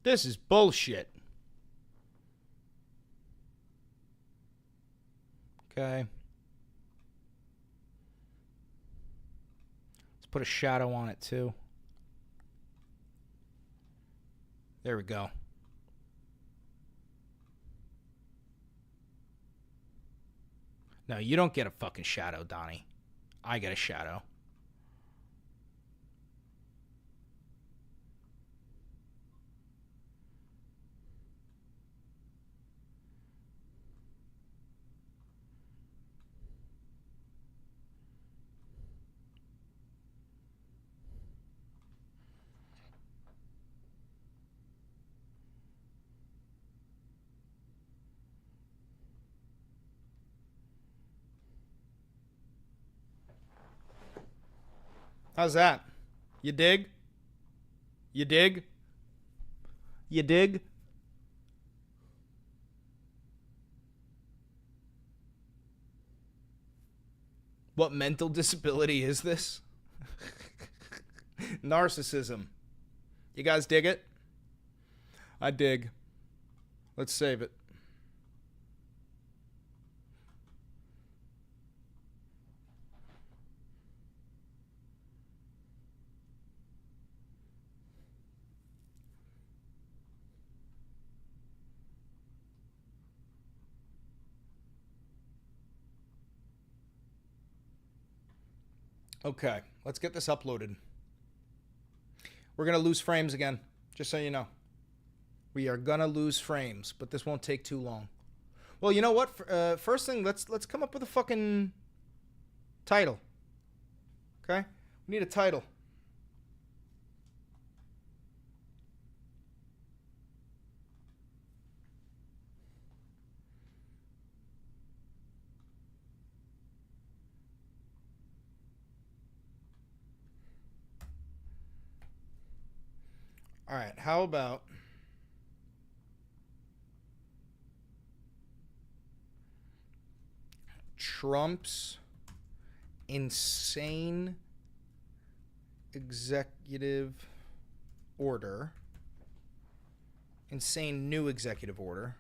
This is bullshit. Okay. Let's put a shadow on it too. There we go. No, you don't get a fucking shadow, Donnie. I get a shadow. How's that? You dig? You dig? You dig? What mental disability is this? Narcissism. You guys dig it? I dig. Let's save it. Okay, let's get this uploaded. We're going to lose frames again, just so you know. We are going to lose frames, but this won't take too long. Well, you know what? First thing, let's come up with a fucking title. Okay? We need a title. All right, how about Trump's insane executive order, insane new executive order,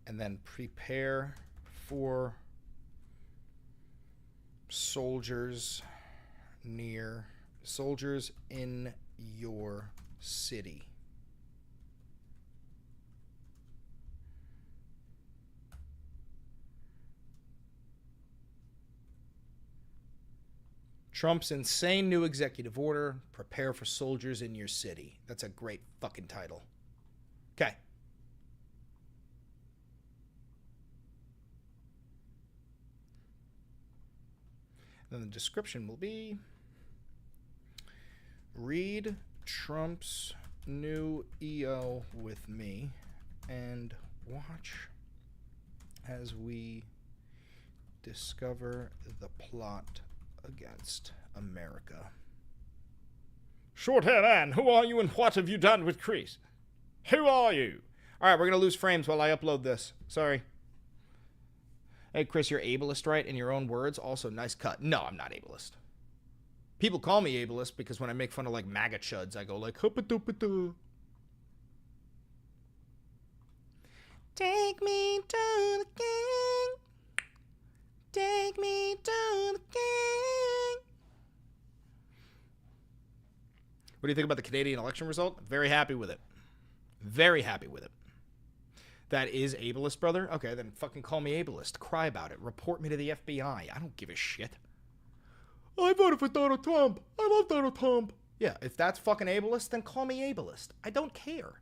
and then prepare for soldiers in your city. Trump's insane new executive order, prepare for soldiers in your city. That's a great fucking title. Okay. Then the description will be, read Trump's new EO with me and watch as we discover the plot against America. Short-hair man, who are you and what have you done with Chris? Who are you? All right, we're going to lose frames while I upload this. Sorry. Hey, Chris, you're ableist, right? In your own words. Also, nice cut. No, I'm not ableist. People call me ableist because when I make fun of, like, MAGA chuds, I go, like, huppa-duppa-doo. Take me to the king. Take me to the king. What do you think about the Canadian election result? Very happy with it. Very happy with it. That is ableist, brother? Okay, then fucking call me ableist. Cry about it. Report me to the FBI. I don't give a shit. I voted for Donald Trump. I love Donald Trump. Yeah, if that's fucking ableist, then call me ableist. I don't care.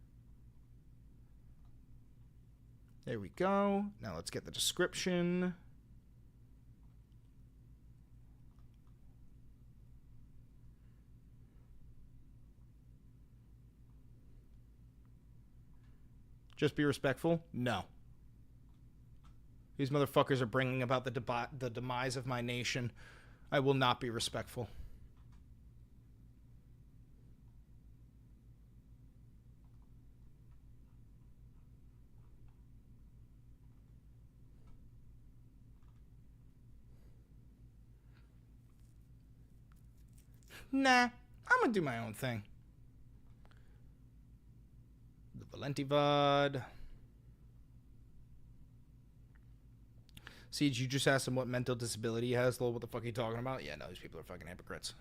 There we go. Now let's get the description. Just be respectful? No. These motherfuckers are bringing about the demise of my nation. I will not be respectful. Nah, I'm gonna do my own thing. The Valenti VOD. Siege, you just asked him what mental disability he has. Lol, what the fuck are you talking about? Yeah, no, these people are fucking hypocrites.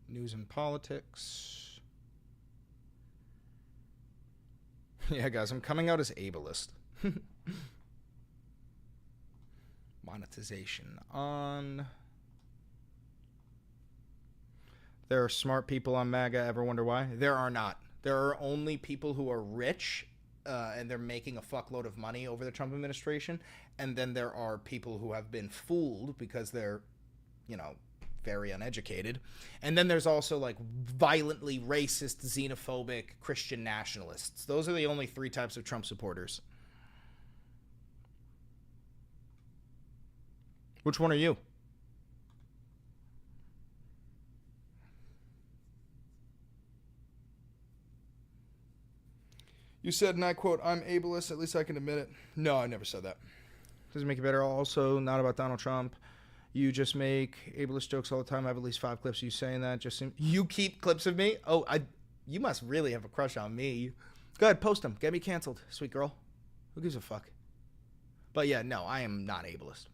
News and politics. Yeah, guys, I'm coming out as ableist. Monetization on. There are smart people on MAGA. Ever wonder why? There are not. There are only people who are rich and they're making a fuckload of money over the Trump administration. And then there are people who have been fooled because they're, you know, very uneducated. And then there's also like violently racist, xenophobic Christian nationalists. Those are the only three types of Trump supporters. Which one are you? You said, and I quote, "I'm ableist, at least I can admit it." No, I never said that. Doesn't make it better. Also, not about Donald Trump. You just make ableist jokes all the time. I have at least 5 clips of you saying that. You keep clips of me? Oh, you must really have a crush on me. Go ahead, post them. Get me canceled, sweet girl. Who gives a fuck? But yeah, no, I am not ableist.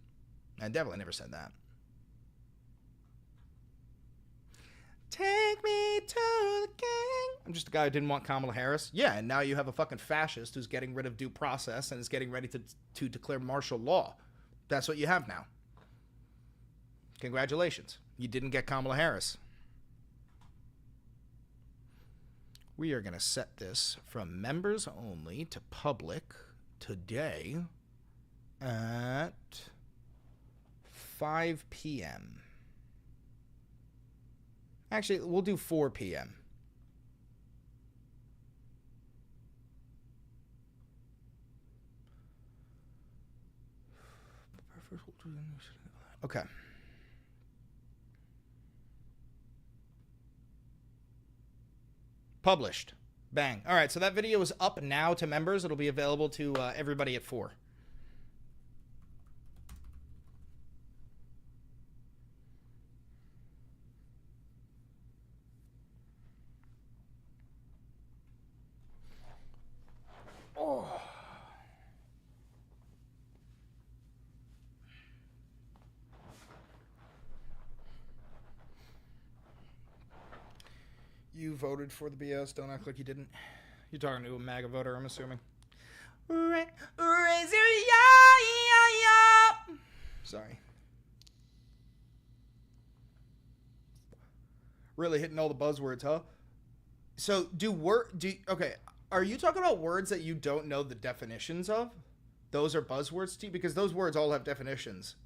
I definitely never said that. Take me to the king. I'm just a guy who didn't want Kamala Harris. Yeah, and now you have a fucking fascist who's getting rid of due process and is getting ready to declare martial law. That's what you have now. Congratulations. You didn't get Kamala Harris. We are going to set this from members only to public today at 5 p.m. Actually, we'll do 4 p.m. Okay. Published. Bang. All right, so that video is up now to members. It'll be available to everybody at 4. You voted for the BS. Don't act like you didn't. You're talking to a MAGA voter, I'm assuming. Raise your ya. Sorry. Really hitting all the buzzwords, huh? So okay, are you talking about words that you don't know the definitions of? Those are buzzwords to you? Because those words all have definitions.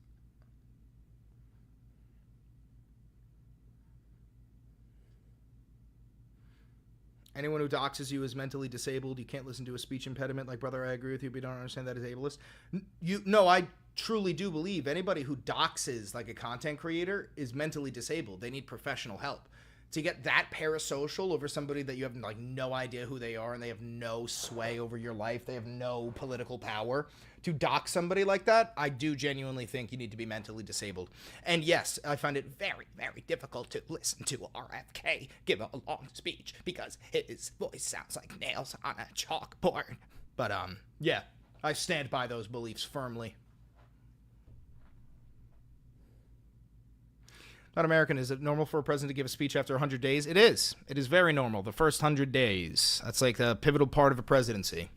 Anyone who doxes you is mentally disabled. You can't listen to a speech impediment. Like, brother, I agree with you, but you don't understand that as ableist. No, I truly do believe anybody who doxes like a content creator is mentally disabled. They need professional help. To get that parasocial over somebody that you have like no idea who they are and they have no sway over your life, they have no political power, to dox somebody like that, I do genuinely think you need to be mentally disabled. And yes, I find it very, very difficult to listen to RFK give a long speech because his voice sounds like nails on a chalkboard. But yeah, I stand by those beliefs firmly. Not American. Is it normal for a president to give a speech after 100 days? It is. It is very normal. The first 100 days. That's like the pivotal part of a presidency.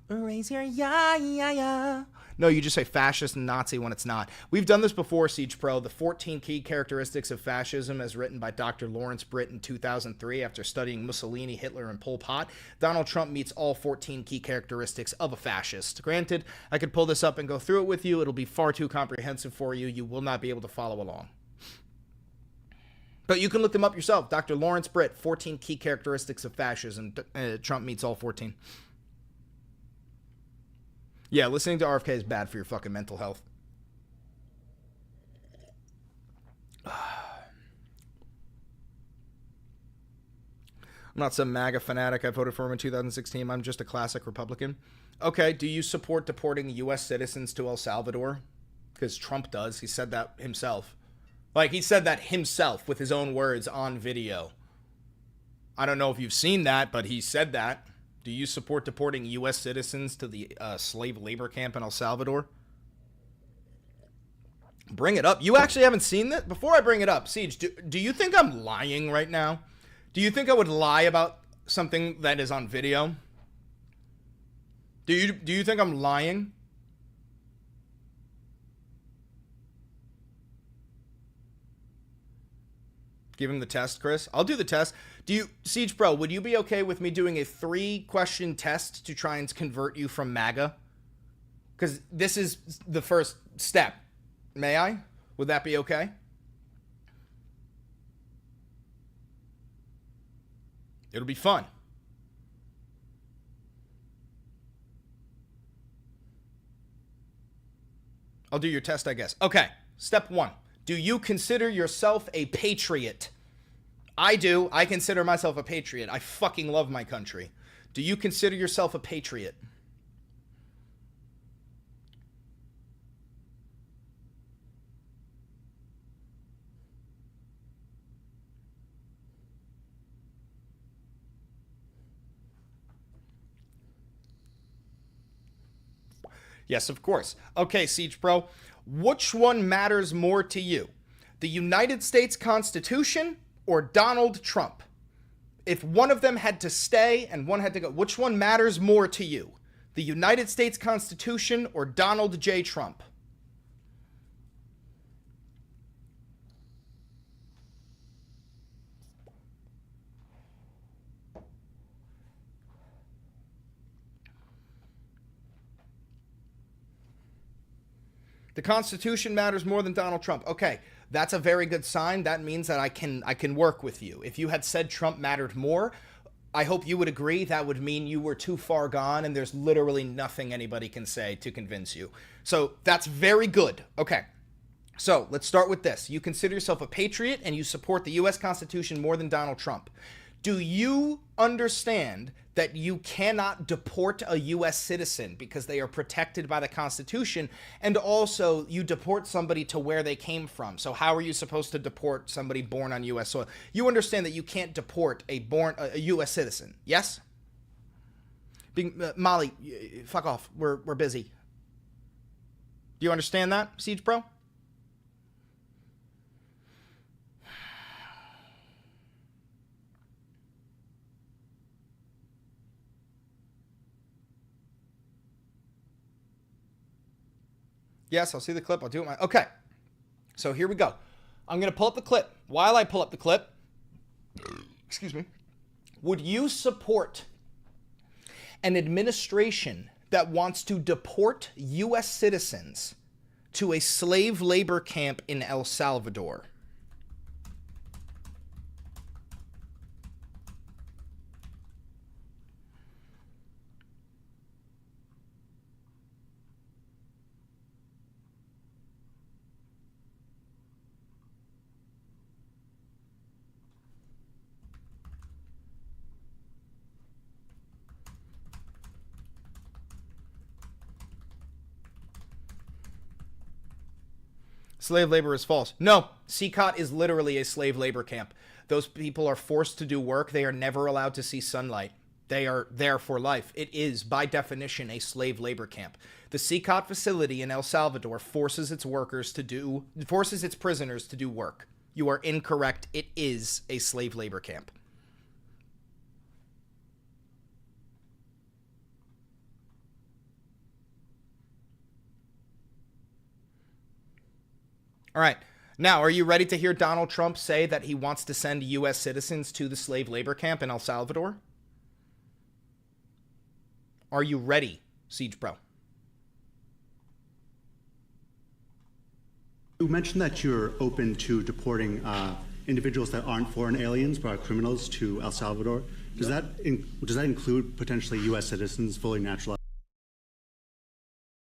Raise your ya. No, you just say fascist and Nazi when it's not. We've done this before, Siege Pro. The 14 key characteristics of fascism as written by Dr. Lawrence Britt in 2003 after studying Mussolini, Hitler, and Pol Pot. Donald Trump meets all 14 key characteristics of a fascist. Granted, I could pull this up and go through it with you. It'll be far too comprehensive for you. You will not be able to follow along. But you can look them up yourself. Dr. Lawrence Britt, 14 key characteristics of fascism. Trump meets all 14. Yeah, listening to RFK is bad for your fucking mental health. I'm not some MAGA fanatic. I voted for him in 2016. I'm just a classic Republican. Okay, do you support deporting U.S. citizens to El Salvador? Because Trump does. He said that himself. Like, he said that himself with his own words on video. I don't know if you've seen that, but he said that. Do you support deporting U.S. citizens to the slave labor camp in El Salvador? Bring it up. You actually haven't seen that? Before I bring it up, Siege, do you think I'm lying right now? Do you think I would lie about something that is on video? Do you think I'm lying? Give him the test, Chris. I'll do the test. Siege Pro, would you be okay with me doing a 3-question test to try and convert you from MAGA? Because this is the first step. May I? Would that be okay? It'll be fun. I'll do your test, I guess. Okay, step 1. Do you consider yourself a patriot? I do. I consider myself a patriot. I fucking love my country. Do you consider yourself a patriot? Yes, of course. Okay, Siege Pro. Which one matters more to you? The United States Constitution or Donald Trump? If one of them had to stay and one had to go, which one matters more to you? The United States Constitution or Donald J. Trump? The Constitution matters more than Donald Trump. Okay, that's a very good sign. That means that I can work with you. If you had said Trump mattered more, I hope you would agree. That would mean you were too far gone and there's literally nothing anybody can say to convince you. So that's very good. Okay, so let's start with this. You consider yourself a patriot and you support the U.S. Constitution more than Donald Trump. Do you understand that you cannot deport a U.S. citizen because they are protected by the Constitution, and also you deport somebody to where they came from? So how are you supposed to deport somebody born on U.S. soil? You understand that you can't deport a U.S. citizen, yes? Molly, fuck off. We're busy. Do you understand that, Siege Pro? Yes, I'll see the clip. I'll do it. Okay. So here we go. I'm going to pull up the clip. While I pull up the clip, excuse me, would you support an administration that wants to deport U.S. citizens to a slave labor camp in El Salvador? Slave labor is false. No, CCOT is literally a slave labor camp. Those people are forced to do work. They are never allowed to see sunlight. They are there for life. It is, by definition, a slave labor camp. The CCOT facility in El Salvador forces its prisoners to do work. You are incorrect. It is a slave labor camp. All right. Now, are you ready to hear Donald Trump say that he wants to send U.S. citizens to the slave labor camp in El Salvador? Are you ready, Siege Pro? You mentioned that you're open to deporting individuals that aren't foreign aliens but are criminals to El Salvador. Does that include potentially U.S. citizens fully naturalized?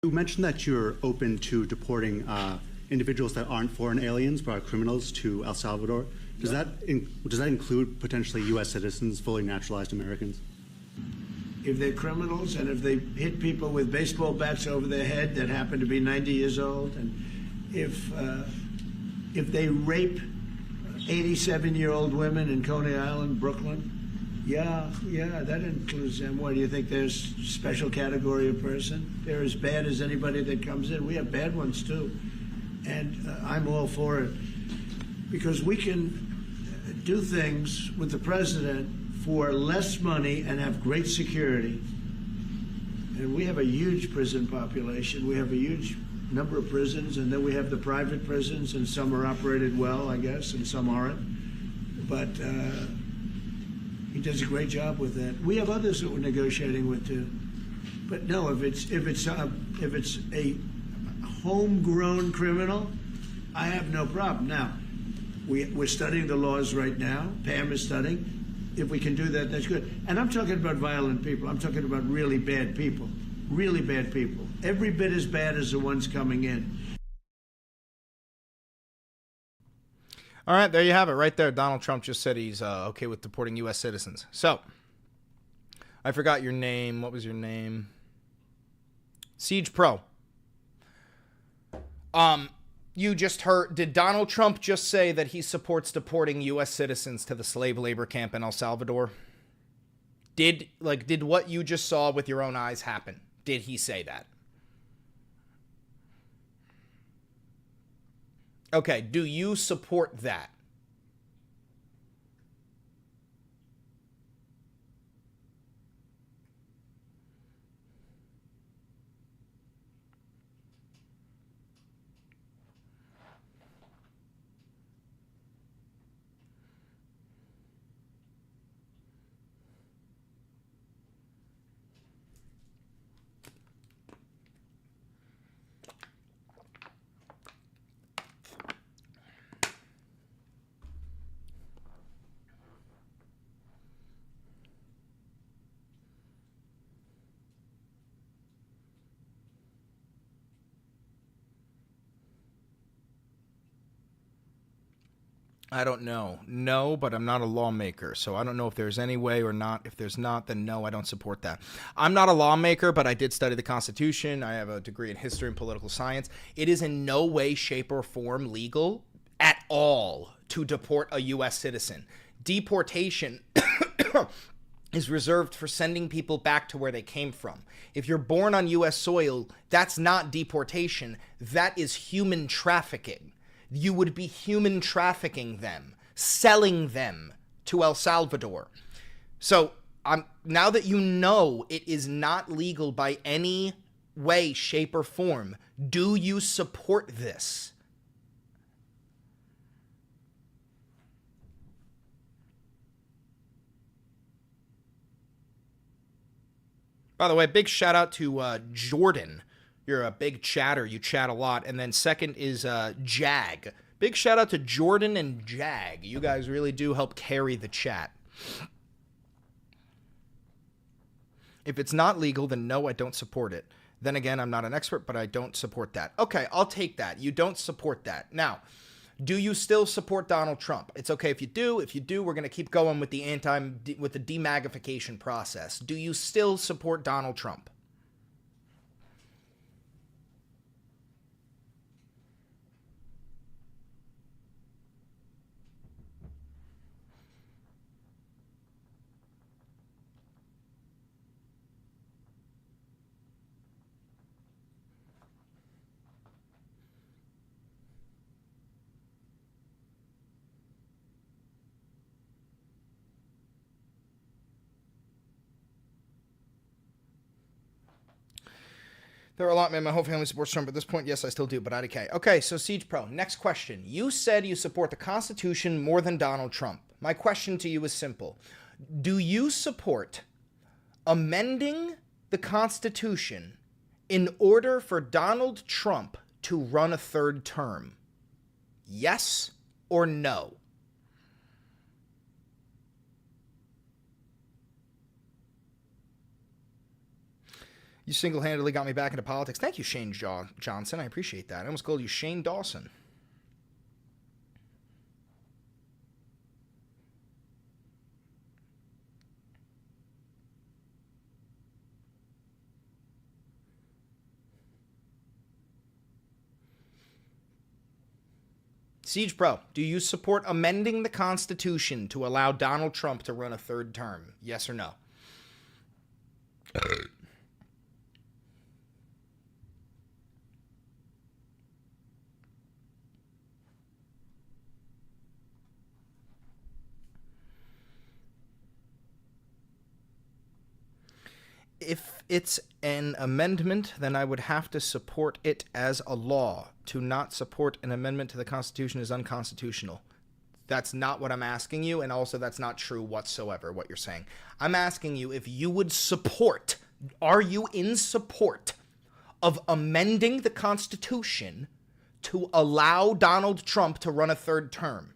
You mentioned that you're open to deporting individuals that aren't foreign aliens but are criminals to El Salvador. Does that include potentially U.S. citizens, fully naturalized Americans? If they're criminals and if they hit people with baseball bats over their head that happen to be 90 years old, and if they rape 87-year-old women in Coney Island, Brooklyn, yeah, that includes them. What, do you think there's a special category of person? They're as bad as anybody that comes in. We have bad ones too. And I'm all for it, because we can do things with the president for less money and have great security. And we have a huge prison population. We have a huge number of prisons, and then we have the private prisons, and some are operated well, I guess, and some aren't. But he does a great job with that. We have others that we're negotiating with too. But no, if it's a homegrown criminal, I have no problem. Now, we're studying the laws right now. Pam is studying. If we can do that, that's good. And I'm talking about violent people. I'm talking about really bad people. Really bad people. Every bit as bad as the ones coming in. All right, there you have it right there. Donald Trump just said he's okay with deporting U.S. citizens. So, I forgot your name. What was your name? Siege Pro. You just heard, did Donald Trump just say that he supports deporting U.S. citizens to the slave labor camp in El Salvador? Did what you just saw with your own eyes happen? Did he say that? Okay, do you support that? I don't know. No, but I'm not a lawmaker, so I don't know if there's any way or not. If there's not, then no, I don't support that. I'm not a lawmaker, but I did study the Constitution. I have a degree in history and political science. It is in no way, shape, or form legal at all to deport a U.S. citizen. Deportation is reserved for sending people back to where they came from. If you're born on U.S. soil, that's not deportation. That is human trafficking. You would be human trafficking them, selling them to El Salvador. So now that you know it is not legal by any way, shape, or form, do you support this? By the way, big shout out to Jordan. You're a big chatter. You chat a lot. And then second is Jag. Big shout out to Jordan and Jag. You guys really do help carry the chat. If it's not legal, then no, I don't support it. Then again, I'm not an expert, but I don't support that. Okay, I'll take that. You don't support that. Now, do you still support Donald Trump? It's okay if you do. If you do, we're going to keep going with the demagnification process. Do you still support Donald Trump? There are a lot, man. My whole family supports Trump at this point. Yes, I still do, but IDK. Okay, so Siege Pro, next question. You said you support the Constitution more than Donald Trump. My question to you is simple. Do you support amending the Constitution in order for Donald Trump to run a third term? Yes or no? You single-handedly got me back into politics. Thank you, Shane Johnson. I appreciate that. I almost called you Shane Dawson. Siege Pro, do you support amending the Constitution to allow Donald Trump to run a third term? Yes or no? If it's an amendment, then I would have to support it as a law. To not support an amendment to the Constitution is unconstitutional. That's not what I'm asking you, and also that's not true whatsoever, what you're saying. I'm asking you if you would support, are you in support of amending the Constitution to allow Donald Trump to run a third term?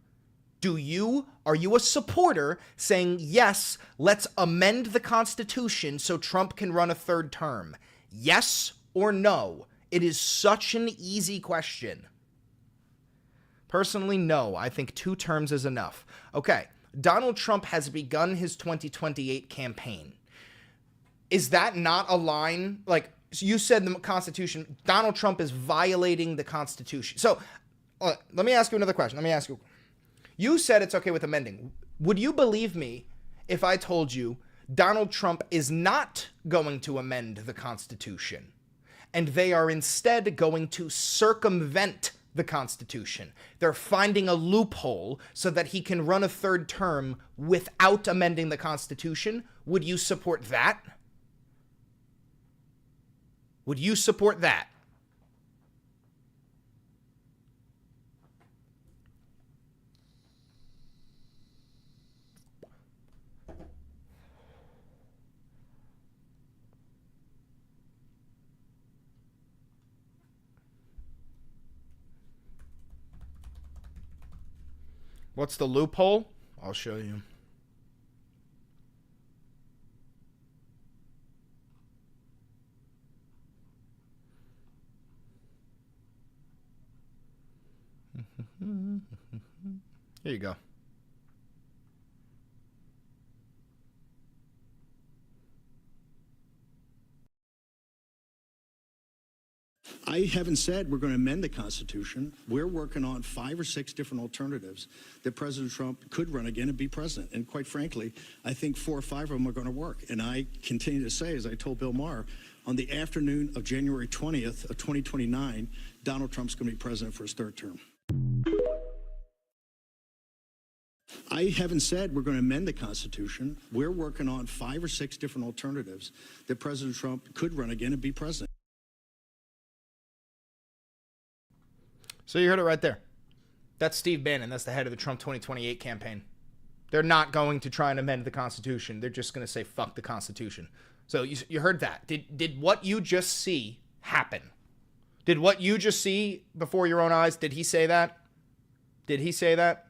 Are you a supporter saying, yes, let's amend the Constitution so Trump can run a third term? Yes or no? It is such an easy question. Personally, no. I think 2 terms is enough. Okay, Donald Trump has begun his 2028 campaign. Is that not a line? Like, you said the Constitution, Donald Trump is violating the Constitution. So, let me ask you another question. You said it's okay with amending. Would you believe me if I told you Donald Trump is not going to amend the Constitution, and they are instead going to circumvent the Constitution? They're finding a loophole so that he can run a third term without amending the Constitution? Would you support that? Would you support that? What's the loophole? I'll show you. Here you go. I haven't said we're going to amend the Constitution. We're working on 5 or 6 different alternatives that President Trump could run again and be president. And quite frankly, I think 4 or 5 of them are going to work. And I continue to say, as I told Bill Maher, on the afternoon of January 20th of 2029, Donald Trump's going to be president for his 3rd term. I haven't said we're going to amend the Constitution. We're working on 5 or 6 different alternatives that President Trump could run again and be president. So you heard it right there. That's Steve Bannon. That's the head of the Trump 2028 campaign. They're not going to try and amend the Constitution. They're just going to say, fuck the Constitution. So you heard that. Did what you just see happen? Did what you just see before your own eyes, did he say that? Did he say that?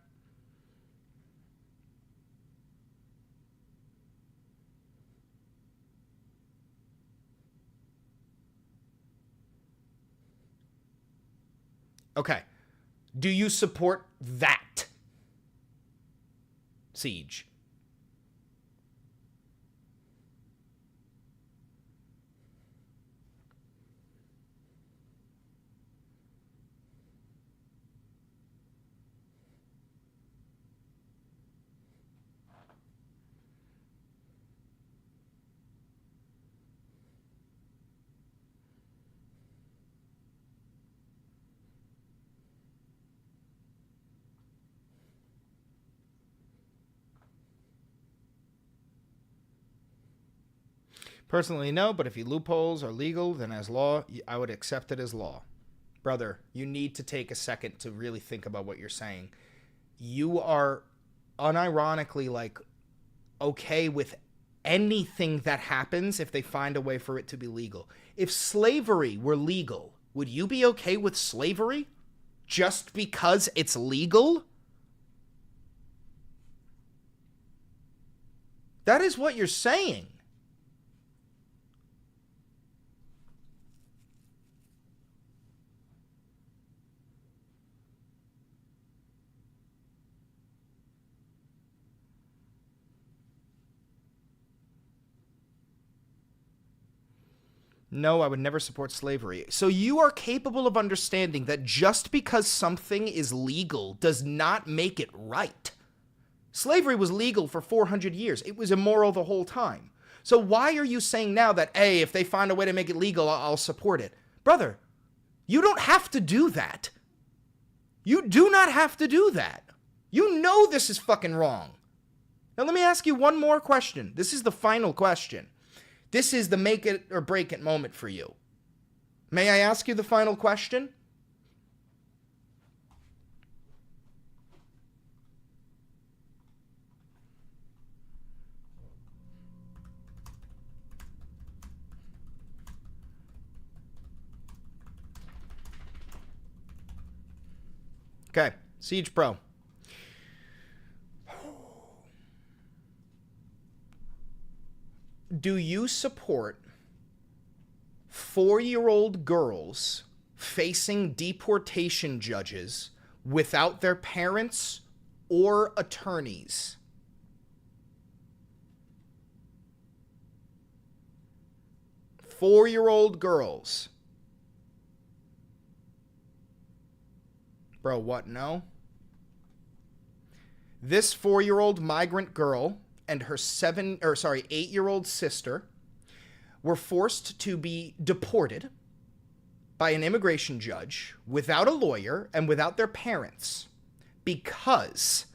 Okay. Do you support that siege? Personally, no, but if loopholes are legal, then as law, I would accept it as law. Brother, you need to take a second to really think about what you're saying. You are unironically, like, okay with anything that happens if they find a way for it to be legal. If slavery were legal, would you be okay with slavery just because it's legal? That is what you're saying. No, I would never support slavery. So you are capable of understanding that just because something is legal does not make it right. Slavery was legal for 400 years. It was immoral the whole time. So why are you saying now that, hey, if they find a way to make it legal, I'll support it? Brother, you don't have to do that. You do not have to do that. You know this is fucking wrong. Now let me ask you one more question. This is the final question. This is the make it or break it moment for you. May I ask you the final question? Okay, Siege Pro. Do you support 4-year-old girls facing deportation judges without their parents or attorneys? Four-year-old girls. Bro, what? No? This 4-year-old migrant girl and her 8-year-old sister were forced to be deported by an immigration judge without a lawyer and without their parents because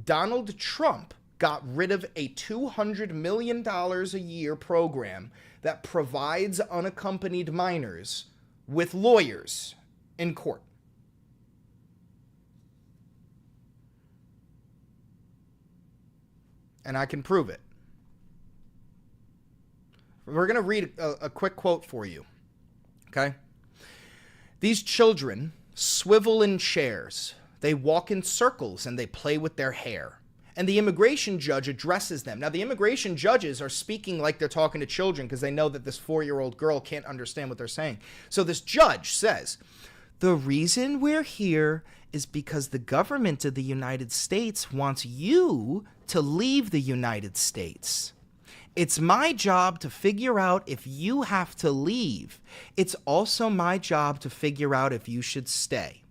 Donald Trump got rid of a $200 million a year program that provides unaccompanied minors with lawyers in court. And I can prove it. We're going to read a quick quote for you. Okay? These children swivel in chairs. They walk in circles and they play with their hair. And the immigration judge addresses them. Now, the immigration judges are speaking like they're talking to children because they know that this 4-year-old girl can't understand what they're saying. So this judge says, the reason we're here is because the government of the United States wants you to leave the United States. It's my job to figure out if you have to leave. It's also my job to figure out if you should stay.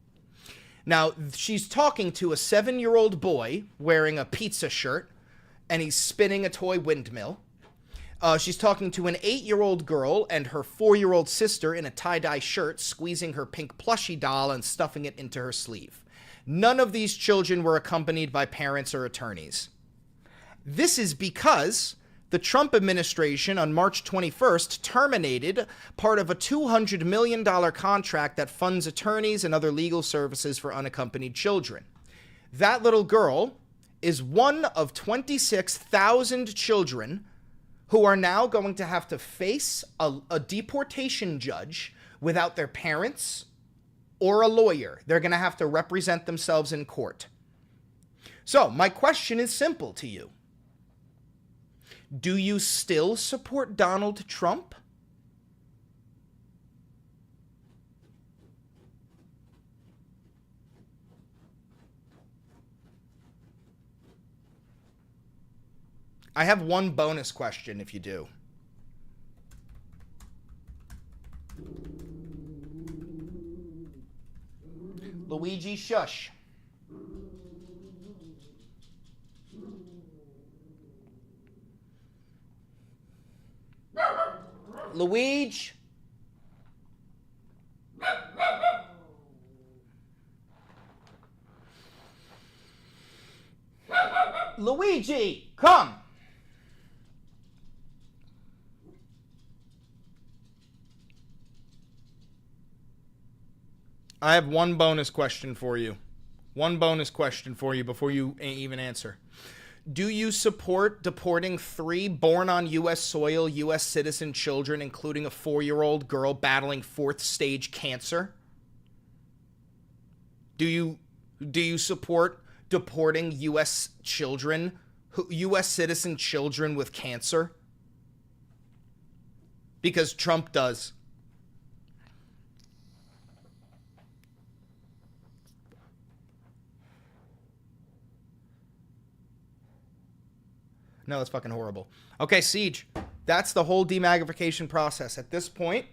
Now, she's talking to a 7-year-old boy wearing a pizza shirt, and he's spinning a toy windmill. She's talking to an 8-year-old girl and her 4-year-old sister in a tie-dye shirt, squeezing her pink plushie doll and stuffing it into her sleeve. None of these children were accompanied by parents or attorneys. This is because the Trump administration on March 21st terminated part of a $200 million contract that funds attorneys and other legal services for unaccompanied children. That little girl is one of 26,000 children who are now going to have to face a deportation judge without their parents or a lawyer. They're going to have to represent themselves in court. So, my question is simple to you. Do you still support Donald Trump? I have one bonus question if you do. Luigi, shush. Luigi. Luigi, come. I have one bonus question for you. One bonus question for you before you even answer. Do you support deporting 3 born on U.S. soil, U.S. citizen children, including a 4-year-old girl battling 4th stage cancer? Do you support deporting U.S. children, U.S. citizen children with cancer? Because Trump does. No, that's fucking horrible. Okay, Siege. That's the whole demagnification process. At this point,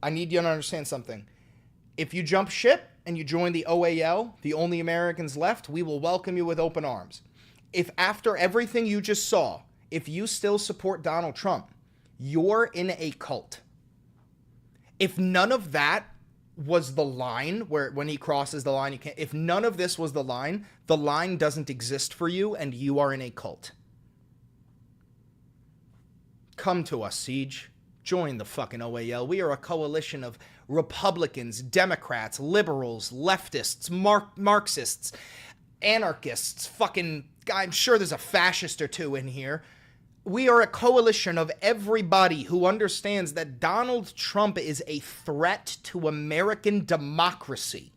I need you to understand something. If you jump ship and you join the OAL, the only Americans left, we will welcome you with open arms. If after everything you just saw, if you still support Donald Trump, you're in a cult. If none of that was the line where when he crosses the line, you can't. If none of this was the line doesn't exist for you and you are in a cult. Come to us, Siege. Join the fucking OAL. We are a coalition of Republicans, Democrats, liberals, leftists, Marxists, anarchists, fucking... I'm sure there's a fascist or two in here. We are a coalition of everybody who understands that Donald Trump is a threat to American democracy.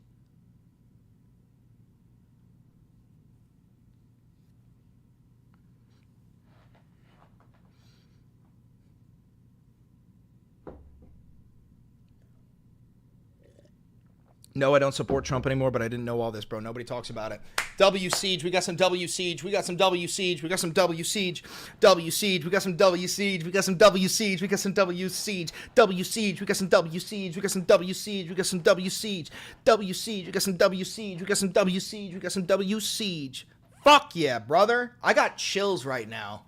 No, I don't support Trump anymore, but I didn't know all this, bro. Nobody talks about it. W Siege, we got some W Siege, we got some W Siege, we got some W Siege, W Siege, we got some W Siege, we got some W Siege, we got some W Siege, W Siege, we got some W Siege, we got some W Siege, we got some W Siege, W Siege, we got some W Siege, we got some W Siege, we got some W Siege. Fuck yeah, brother. I got chills right now.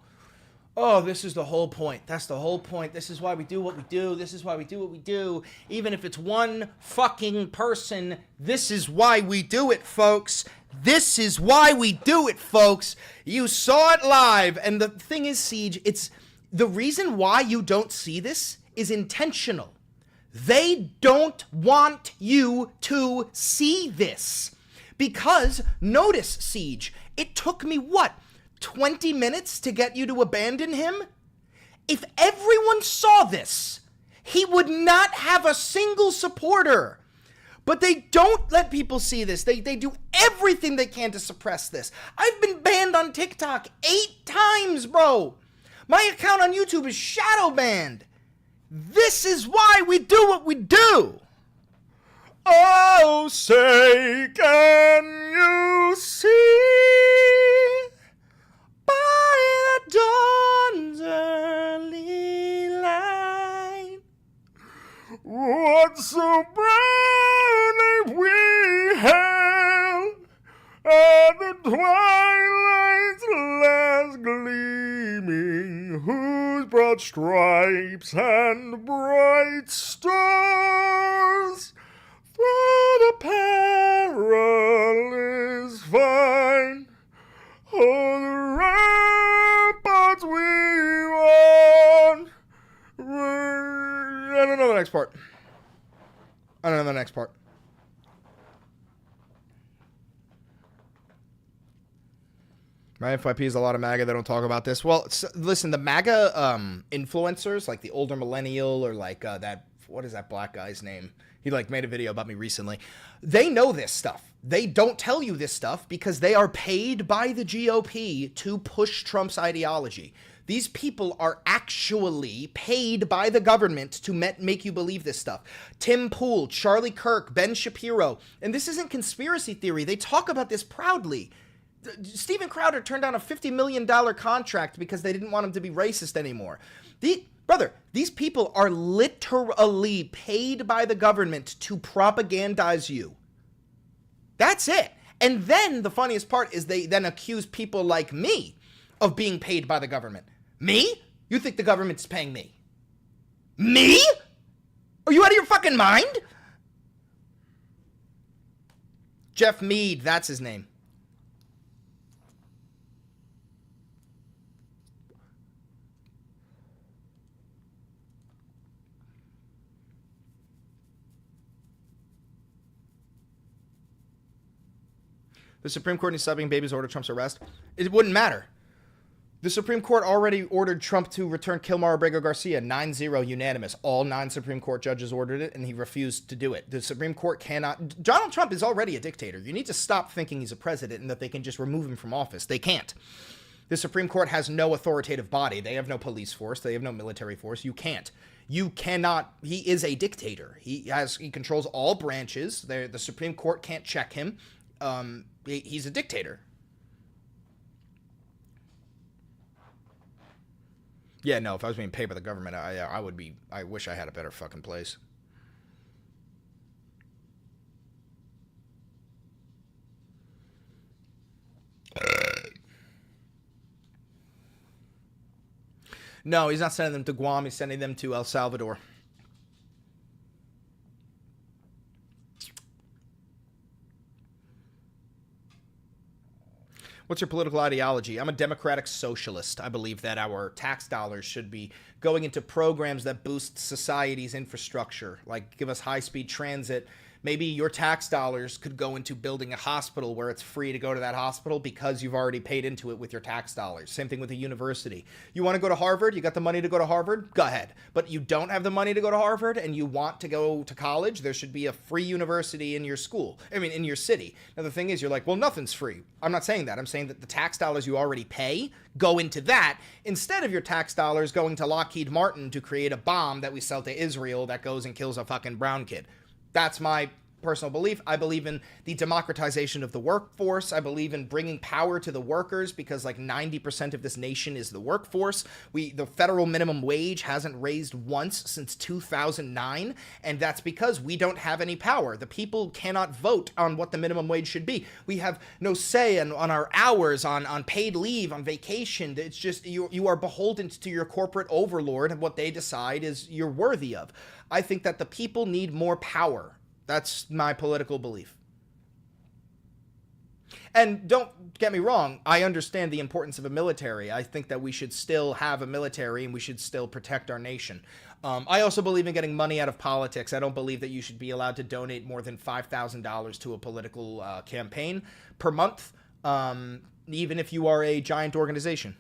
Oh, this is the whole point. That's the whole point. This is why we do what we do. This is why we do what we do. Even if it's one fucking person, this is why we do it, folks. This is why we do it, folks. You saw it live. And the thing is, Siege, it's the reason why you don't see this is intentional. They don't want you to see this. Because, notice, Siege, it took me, what, 20 minutes to get you to abandon him? If everyone saw this, he would not have a single supporter. But they don't let people see this. They do everything they can to suppress this. I've been banned on TikTok 8 times, bro. My account on YouTube is shadow banned. This is why we do what we do. Oh, say, can you see by the dawn's early light what so proudly we hailed at the twilight's last gleaming, whose broad stripes and bright stars through the perilous fight, oh, the ramparts we won. I don't know the next part. I don't know the next part. My FYP is a lot of MAGA that don't talk about this. Well, listen, the MAGA influencers, like the older millennial or like that, what is that black guy's name? He like made a video about me recently. They know this stuff. They don't tell you this stuff because they are paid by the GOP to push Trump's ideology. These people are actually paid by the government to make you believe this stuff. Tim Pool, Charlie Kirk, Ben Shapiro. And this isn't conspiracy theory. They talk about this proudly. Steven Crowder turned down a $50 million contract because they didn't want him to be racist anymore. Brother, these people are literally paid by the government to propagandize you. That's it. And then the funniest part is they then accuse people like me of being paid by the government. Me? You think the government's paying me? Me? Are you out of your fucking mind? Jeff Mead, that's his name. The Supreme Court is stopping babies order Trump's arrest. It wouldn't matter. The Supreme Court already ordered Trump to return Kilmar Abrego Garcia, 9-0 unanimous. All 9 Supreme Court judges ordered it, and he refused to do it. The Supreme Court cannot... Donald Trump is already a dictator. You need to stop thinking he's a president and that they can just remove him from office. They can't. The Supreme Court has no authoritative body. They have no police force. They have no military force. You can't. You cannot... He is a dictator. He controls all branches. The Supreme Court can't check him. He's a dictator. Yeah, no, if I was being paid by the government, I would be... I wish I had a better fucking place. No, he's not sending them to Guam. He's sending them to El Salvador. What's your political ideology? I'm a democratic socialist. I believe that our tax dollars should be going into programs that boost society's infrastructure, like give us high-speed transit. Maybe your tax dollars could go into building a hospital where it's free to go to that hospital because you've already paid into it with your tax dollars. Same thing with a university. You want to go to Harvard? You got the money to go to Harvard? Go ahead. But you don't have the money to go to Harvard and you want to go to college? There should be a free university in your school. In your city. Now, the thing is, you're like, well, nothing's free. I'm not saying that. I'm saying that the tax dollars you already pay go into that instead of your tax dollars going to Lockheed Martin to create a bomb that we sell to Israel that goes and kills a fucking brown kid. That's my personal belief. I believe in the democratization of the workforce. I believe in bringing power to the workers because like 90% of this nation is the workforce. The federal minimum wage hasn't raised once since 2009, and that's because we don't have any power. The people cannot vote on what the minimum wage should be. We have no say on our hours, on paid leave, on vacation. It's just you are beholden to your corporate overlord and what they decide is you're worthy of. I think that the people need more power. That's my political belief. And don't get me wrong, I understand the importance of a military. I think that we should still have a military and we should still protect our nation. I also believe in getting money out of politics. I don't believe that you should be allowed to donate more than $5,000 to a political campaign per month, even if you are a giant organization.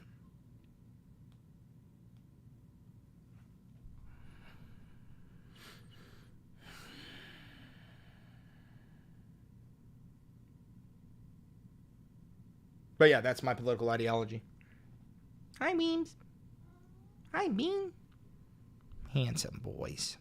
But yeah, that's my political ideology. Hi, Beans. Hi, Bean. Handsome boys.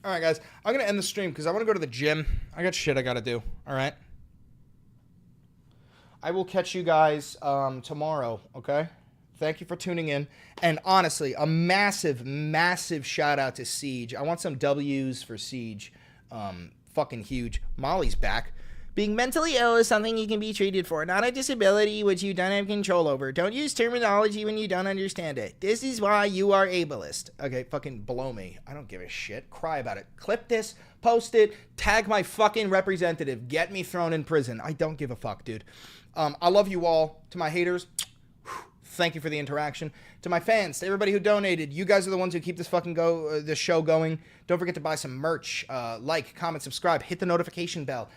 All right, guys. I'm going to end the stream because I want to go to the gym. I got shit I got to do. All right? I will catch you guys tomorrow, okay? Thank you for tuning in. And honestly, a massive, massive shout out to Siege. I want some W's for Siege. Fucking huge. Molly's back. Being mentally ill is something you can be treated for, not a disability which you don't have control over. Don't use terminology when you don't understand it. This is why you are ableist. Okay, fucking blow me. I don't give a shit. Cry about it. Clip this, post it, tag my fucking representative. Get me thrown in prison. I don't give a fuck, dude. I love you all. To my haters, thank you for the interaction. To my fans, to everybody who donated, you guys are the ones who keep this show going. Don't forget to buy some merch. Like, comment, subscribe, hit the notification bell.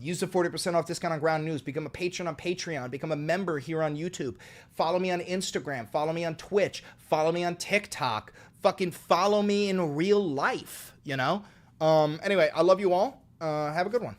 Use the 40% off discount on Ground News. Become a patron on Patreon. Become a member here on YouTube. Follow me on Instagram. Follow me on Twitch. Follow me on TikTok. Fucking follow me in real life, you know? Anyway, I love you all. Have a good one.